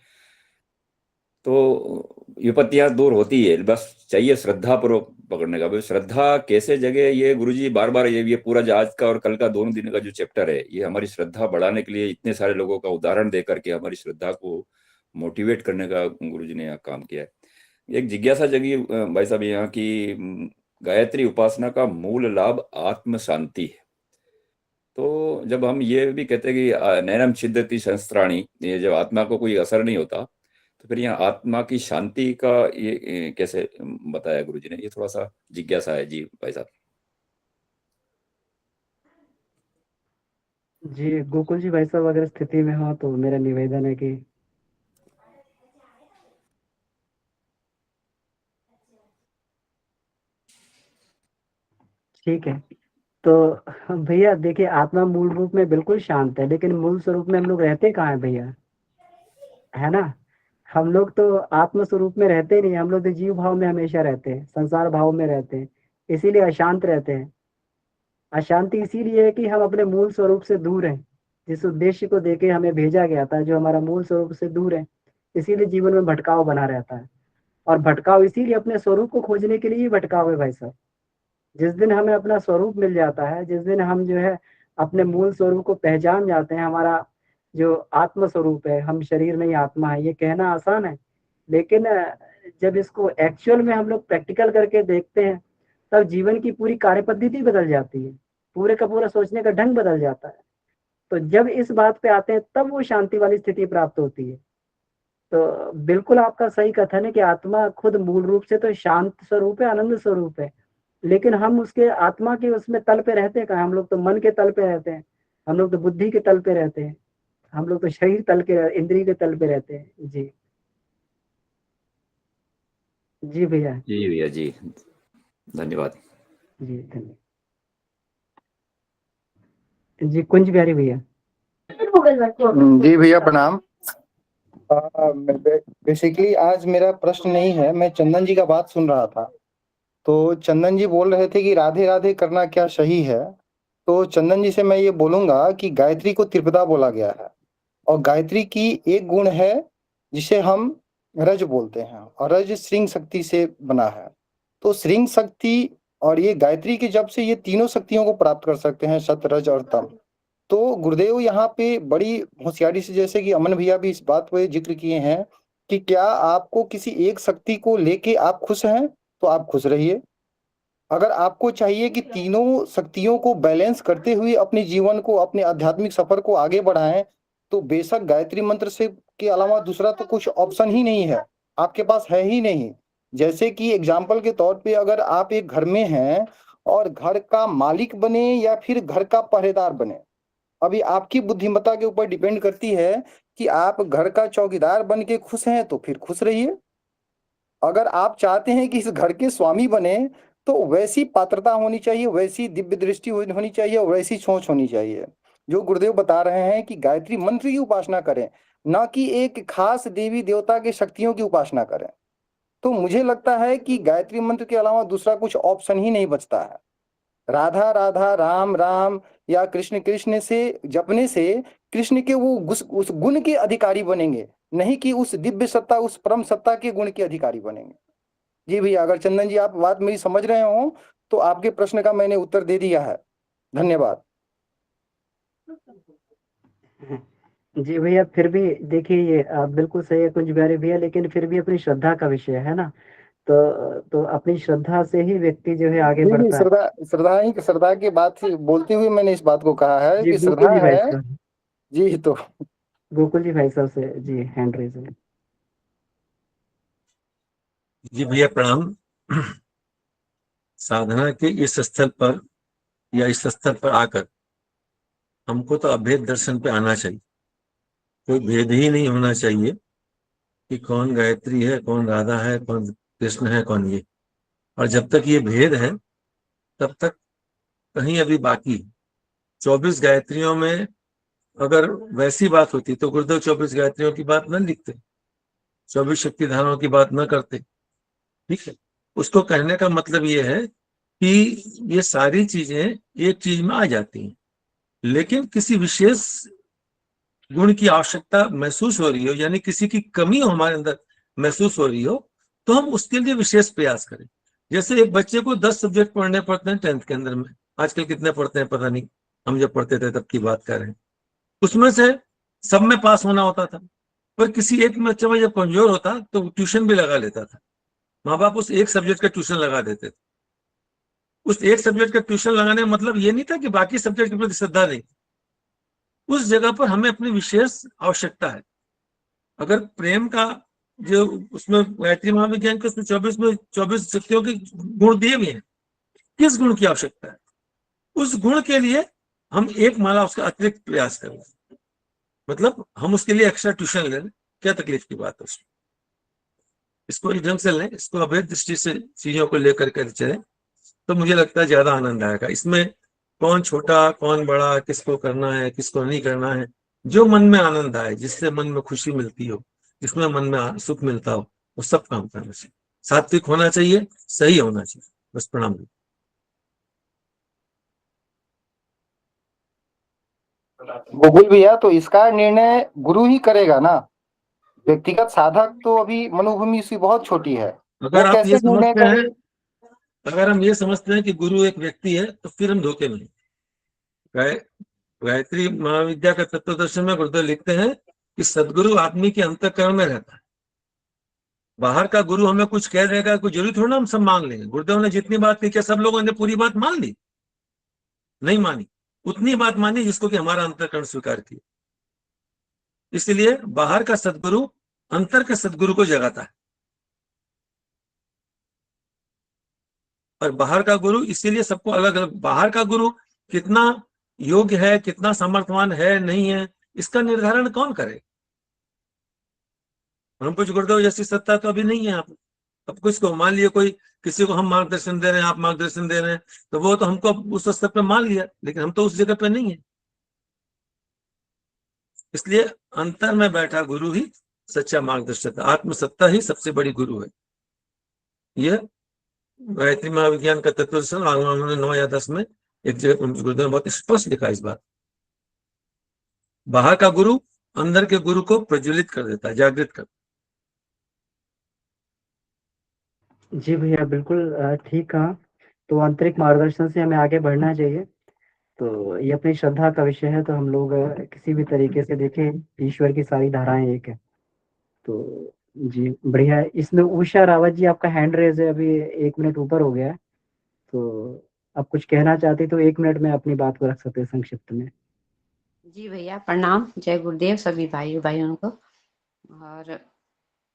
तो विपत्तियां दूर होती है, बस चाहिए श्रद्धा पूर्वक पकड़ने का। भाई श्रद्धा कैसे जगह, ये गुरुजी बार बार ये पूरा जो आज का और कल का दोनों दिन का जो चैप्टर है, ये हमारी श्रद्धा बढ़ाने के लिए इतने सारे लोगों का उदाहरण दे करके हमारी श्रद्धा को मोटिवेट करने का गुरुजी ने यहाँ काम किया है। एक जिज्ञासा जगी भाई साहब यहाँ की, गायत्री उपासना का मूल लाभ आत्म शांति है। तो जब हम ये भी कहते हैं कि नैनम छिद्यति संस्त्राणी, ये जब आत्मा को कोई असर नहीं होता तो फिर यहाँ आत्मा की शांति का ये कैसे बताया गुरुजी ने, ये थोड़ा सा जिज्ञासा है जी भाई साहब। जी गोकुल जी भाई साहब अगर स्थिति में हो तो मेरा निवेदन है कि ठीक है। तो भैया देखिए, आत्मा मूल रूप में बिल्कुल शांत है, लेकिन मूल स्वरूप में हम लोग रहते कहाँ हैं भैया, है ना। हम लोग तो आत्म स्वरूप में रहते नहीं, हम लोग तो जीव भाव में हमेशा रहते हैं, संसार भाव में रहते हैं, इसीलिए अशांत रहते हैं। अशांति इसीलिए है कि हम अपने मूल स्वरूप से दूर हैं, जिस उद्देश्य को देके हमें भेजा गया था, जो हमारा मूल स्वरूप से दूर है, इसीलिए जीवन में भटकाव बना रहता है। और भटकाव इसीलिए अपने स्वरूप को खोजने के लिए ही भटकाव है भाई साहब। जिस दिन हमें अपना स्वरूप मिल जाता है, जिस दिन हम जो है अपने मूल स्वरूप को पहचान जाते हैं, हमारा जो आत्म स्वरूप है, हम शरीर नहीं आत्मा है, ये कहना आसान है, लेकिन जब इसको एक्चुअल में हम लोग प्रैक्टिकल करके देखते हैं तब जीवन की पूरी कार्य पद्धति बदल जाती है, पूरे का पूरा सोचने का ढंग बदल जाता है। तो जब इस बात पे आते हैं तब वो शांति वाली स्थिति प्राप्त होती है। तो बिल्कुल आपका सही कथन है कि आत्मा खुद मूल रूप से तो शांत स्वरूप है, आनंद स्वरूप है, लेकिन हम उसके आत्मा के उसमें तल पे रहते कहाँ, हम लोग तो मन के तल पे रहते हैं, हम लोग तो बुद्धि के तल पे रहते हैं, हम लोग तो शरीर तल के, इंद्रिय के तल पे रहते हैं। जी जी भैया। जी भैया जी, धन्यवाद। जी धन्यवाद। जी कुंज बिहारी भैया। जी भैया प्रणाम। बेसिकली आज मेरा प्रश्न नहीं है, मैं चंदन जी का बात सुन रहा था। तो चंदन जी बोल रहे थे कि राधे राधे करना क्या सही है। तो चंदन जी से मैं ये बोलूंगा कि गायत्री को त्रिपदा बोला गया है, और गायत्री की एक गुण है जिसे हम रज बोलते हैं, और रज श्रृंग शक्ति से बना है। तो श्रृंग शक्ति और ये गायत्री के जप से ये तीनों शक्तियों को प्राप्त कर सकते हैं, सत, रज और तम। तो गुरुदेव यहाँ पे बड़ी होशियारी से, जैसे कि अमन भैया भी इस बात पे जिक्र किए हैं कि क्या आपको किसी एक शक्ति को लेके आप खुश हैं तो आप खुश रहिए। अगर आपको चाहिए कि तीनों शक्तियों को बैलेंस करते हुए अपने जीवन को, अपने आध्यात्मिक सफर को आगे बढ़ाएं, तो बेशक गायत्री मंत्र से के अलावा दूसरा तो कुछ ऑप्शन ही नहीं है, आपके पास है ही नहीं। जैसे कि एग्जाम्पल के तौर पे अगर आप एक घर में हैं और घर का मालिक बने या फिर घर का पहरेदार बने, अभी आपकी बुद्धिमत्ता के ऊपर डिपेंड करती है कि आप घर का चौकीदार बन के खुश हैं तो फिर खुश रहिए। अगर आप चाहते हैं कि इस घर के स्वामी बने तो वैसी पात्रता होनी चाहिए, वैसी दिव्य दृष्टि होनी चाहिए और वैसी सोच होनी चाहिए। जो गुरुदेव बता रहे हैं कि गायत्री मंत्र की उपासना करें, ना कि एक खास देवी देवता के शक्तियों की उपासना करें। तो मुझे लगता है कि गायत्री मंत्र के अलावा दूसरा कुछ ऑप्शन ही नहीं बचता है। राधा राधा, राम राम या कृष्ण कृष्ण से जपने से कृष्ण के वो उस गुण के अधिकारी बनेंगे, नहीं कि उस दिव्य सत्ता, उस परम सत्ता के गुण के अधिकारी बनेंगे। जी भैया, अगर चंदन जी आप बात मेरी समझ रहे हो तो आपके प्रश्न का मैंने उत्तर दे दिया है। धन्यवाद। जी भैया, फिर भी देखिए ये आप बिल्कुल सही है कुछ प्यारे भैया, लेकिन फिर भी अपनी श्रद्धा का विषय है ना, तो अपनी श्रद्धा से ही व्यक्ति जो है आगे जी बढ़ता है। श्रद्धा की बात से बोलते हुए मैंने इस बात को कहा है जी कि गोकुल श्रद्धा जी भाई है। साहब, जी तो गोकुल जी भाई साहब से जी हैंड रेज है। जी भैया प्रणाम। साधना के इस स्थल पर या इस स्तर पर आकर हमको तो अभेद दर्शन पे आना चाहिए। कोई भेद ही नहीं होना चाहिए कि कौन गायत्री है, कौन राधा है, कौन कृष्ण है, कौन ये। और जब तक ये भेद है तब तक कहीं अभी बाकी। 24 गायत्रियों में अगर वैसी बात होती तो गुरुदेव 24 गायत्रियों की बात न लिखते, 24 शक्ति धाराओं की बात न करते। ठीक है, उसको कहने का मतलब ये है कि ये सारी चीजें एक चीज में आ जाती हैं, लेकिन किसी विशेष गुण की आवश्यकता महसूस हो रही हो, यानी किसी की कमी हो हमारे अंदर महसूस हो रही हो, तो हम उसके लिए विशेष प्रयास करें। जैसे एक बच्चे को 10 सब्जेक्ट पढ़ने पड़ते हैं 10th के अंदर में, आजकल कितने पढ़ते हैं पता नहीं, हम जब पढ़ते थे तब की बात कर रहे हैं। उसमें से सब में पास होना होता था, पर किसी एक बच्चे में जब कमजोर होता तो ट्यूशन भी लगा लेता था। माँ बाप उस एक सब्जेक्ट का ट्यूशन लगा देते थे। उस एक सब्जेक्ट का ट्यूशन लगाने का मतलब ये नहीं था कि बाकी सब्जेक्ट के प्रति श्रद्धा नहीं, उस जगह पर हमें अपनी विशेष आवश्यकता है। अगर प्रेम का जो उसमें गायत्री महाविज्ञान के उसमें 24 शक्तियों के गुण दिए हुए हैं, किस गुण की आवश्यकता है, उस गुण के लिए हम एक माला उसका अतिरिक्त प्रयास करें, मतलब हम उसके लिए एक्स्ट्रा ट्यूशन ले लें। क्या तकलीफ की बात है उसमें? इसको इस ढंग से लें, इसको अभेद दृष्टि से चीजों को लेकर के चलें, तो मुझे लगता है ज्यादा आनंद आएगा। इसमें कौन छोटा कौन बड़ा, किसको करना है किसको नहीं करना है, जो मन में आनंद आए, जिससे मन में खुशी मिलती हो, जिसमें मन में सुख मिलता हो, वो सब काम करना चाहिए। सात्विक होना चाहिए, सही होना चाहिए। बस प्रणाम। गोकुल भैया, तो इसका निर्णय गुरु ही करेगा ना, व्यक्तिगत साधक तो अभी मनोभूमि उसकी बहुत छोटी है। अगर वो आप ये कैसे निर्णय समझते हैं, करे? अगर हम ये समझते हैं कि गुरु एक व्यक्ति है तो फिर हम धोखे में। गायत्री महाविद्या का तत्व दर्शन में गुरुदेव लिखते हैं कि सदगुरु आदमी के अंतःकरण में रहता है। बाहर का गुरु हमें कुछ कह देगा, कोई जरूरी थोड़ा हम सब मान लेंगे। गुरुदेव ने जितनी बात की, क्या सब लोगों ने पूरी बात मान ली? नहीं मानी। उतनी बात मानी जिसको कि हमारा अंतःकरण स्वीकार किया। इसलिए बाहर का सदगुरु अंतर के सदगुरु को जगाता है, और बाहर का गुरु इसीलिए सबको अलग अलग। बाहर का गुरु कितना योग्य है, कितना सामर्थ्यवान है नहीं है, इसका निर्धारण कौन करे? हम कुछ गुरुदेव जैसी सत्ता तो अभी नहीं है। आप अब कुछ को मान लिया, कोई किसी को हम मार्गदर्शन दे रहे हैं, आप मार्गदर्शन दे रहे हैं, तो वो तो हमको उस स्तर पे मान लिया, लेकिन हम तो उस जगह पे नहीं है। इसलिए अंतर में बैठा गुरु ही सच्चा मार्गदर्शक है। आत्मसत्ता ही सबसे बड़ी गुरु है। यह गायत्री महाविज्ञान का तत्व उन्होंने 9 या 10 में एक जगह गुरुदेव ने बहुत स्पष्ट लिखा इस बात। बाहर का गुरु अंदर के गुरु को प्रज्वलित कर देता है, जागृत कर। जी भैया बिल्कुल ठीक कहा। तो आंतरिक मार्गदर्शन से हमें आगे बढ़ना चाहिए। तो ये अपनी श्रद्धा का विषय है, तो हम लोग किसी भी तरीके से देखें, ईश्वर की सारी धाराएं एक है। तो जी बढ़िया है। इसमें उषा रावत जी, आपका हैंड रेज है, अभी 1 मिनट ऊपर हो गया है, तो आप कुछ कहना चाहते तो 1 मिनट में अपनी बात को रख सकते हैं संक्षिप्त में। जी भैया प्रणाम, जय गुरुदेव सभी भाइयों को। और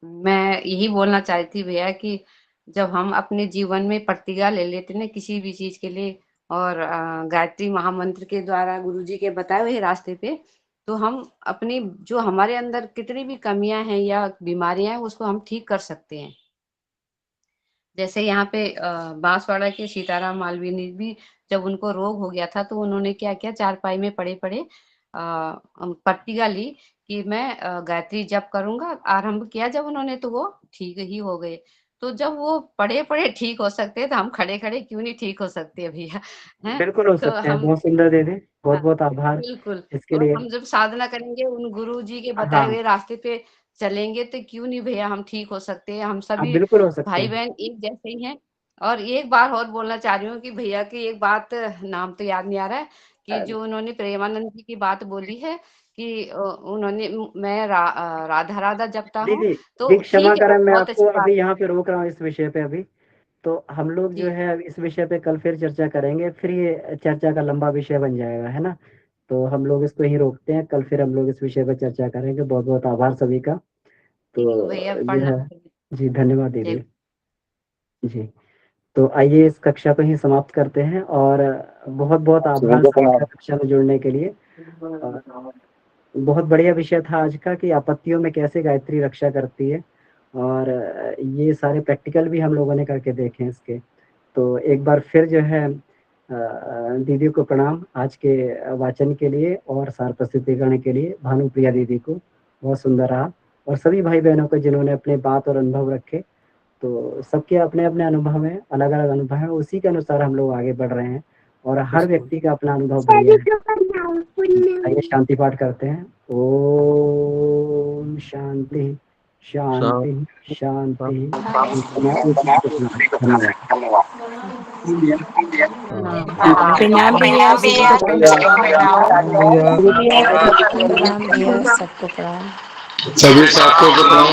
मैं यही बोलना चाहती भैया कि जब हम अपने जीवन में प्रतिज्ञा ले लेते ना किसी भी चीज के लिए, और गायत्री महामंत्र के द्वारा गुरुजी के बताए हुए रास्ते पे, तो हम अपनी जो हमारे अंदर कितनी भी कमियां हैं या बीमारियां हैं उसको हम ठीक कर सकते हैं। जैसे यहाँ पे बांसवाड़ा के सीताराम मालवीय ने भी जब उनको रोग हो गया था तो उन्होंने क्या किया, चारपाई में पड़े पड़े प्रतिज्ञा ली कि मैं गायत्री जप करूंगा। आरंभ किया जब उन्होंने तो वो ठीक ही हो गए। तो जब वो पड़े पड़े ठीक हो सकते हैं तो हम खड़े खड़े क्यों नहीं ठीक हो सकते हैं भैया, हैं? बिल्कुल हो तो सकते हैं, हम बहुत सुंदर दीदी, बहुत हाँ, बहुत आभार बिल्कुल। इसके और लिए। हम जब साधना करेंगे उन गुरु जी के बताए हाँ हुए रास्ते पे चलेंगे तो क्यों नहीं भैया हम ठीक हो सकते हैं। हम आप सभी बिल्कुल हो सकते भाई हैं। बहन एक जैसे ही हैं। और एक बार और बोलना चाह रही हूँ कि भैया की एक बात, नाम तो याद नहीं आ रहा है, कि जो उन्होंने प्रेमानंद जी की बात बोली है कि उन्होंने मैं राधा राधा जपता हूँ, दीदी तो दी क्षमा ठीक है, करें, मैं बहुत आपको अच्छी बात अभी है। यहाँ पे रोक रहा हूँ इस विषय पे अभी। तो हम लोग जो जी है अब इस विषय पे कल फिर चर्चा करेंगे, फिर ये चर्चा का लंबा विषय बन जाएगा, है ना। तो हम लोग इसको यहीं रोकते हैं, कल फिर हम लोग इस विषय पर चर्चा करेंगे। बहुत बहुत आभार सभी का। ठीक है भैया, तो जो है, प्रणाम। जी धन्यवाद जय दीदी। जी तो आइए इस कक्षा को ही समाप्त करते हैं, और बहुत बहुत आभार सभी का कक्षा में जुड़ने के लिए। और बहुत बढ़िया विषय था आज का कि आपत्तियों में कैसे गायत्री रक्षा करती है, और ये सारे प्रैक्टिकल भी हम लोगों ने करके देखे हैं इसके। तो एक बार फिर जो है दीदी को प्रणाम आज के वाचन के लिए और सार प्रस्तुतिकरण के लिए, भानुप्रिया दीदी को, बहुत सुंदर रहा। और सभी भाई बहनों को जिन्होंने अपने बात और अनुभव रखे। तो सबके अपने अपने अनुभव हैं, अलग अलग अनुभव हैं, उसी के अनुसार हम लोग आगे बढ़ रहे हैं, और हर व्यक्ति का अपना अनुभव बढ़िया है। आइए शांति पाठ करते हैं। ओम शांति शांति शांति। धन्यवाद। प्रणाम भैया, सबको भैया प्रणाम भैया, सबको प्रणाम। सभी छात्रों को प्रणाम।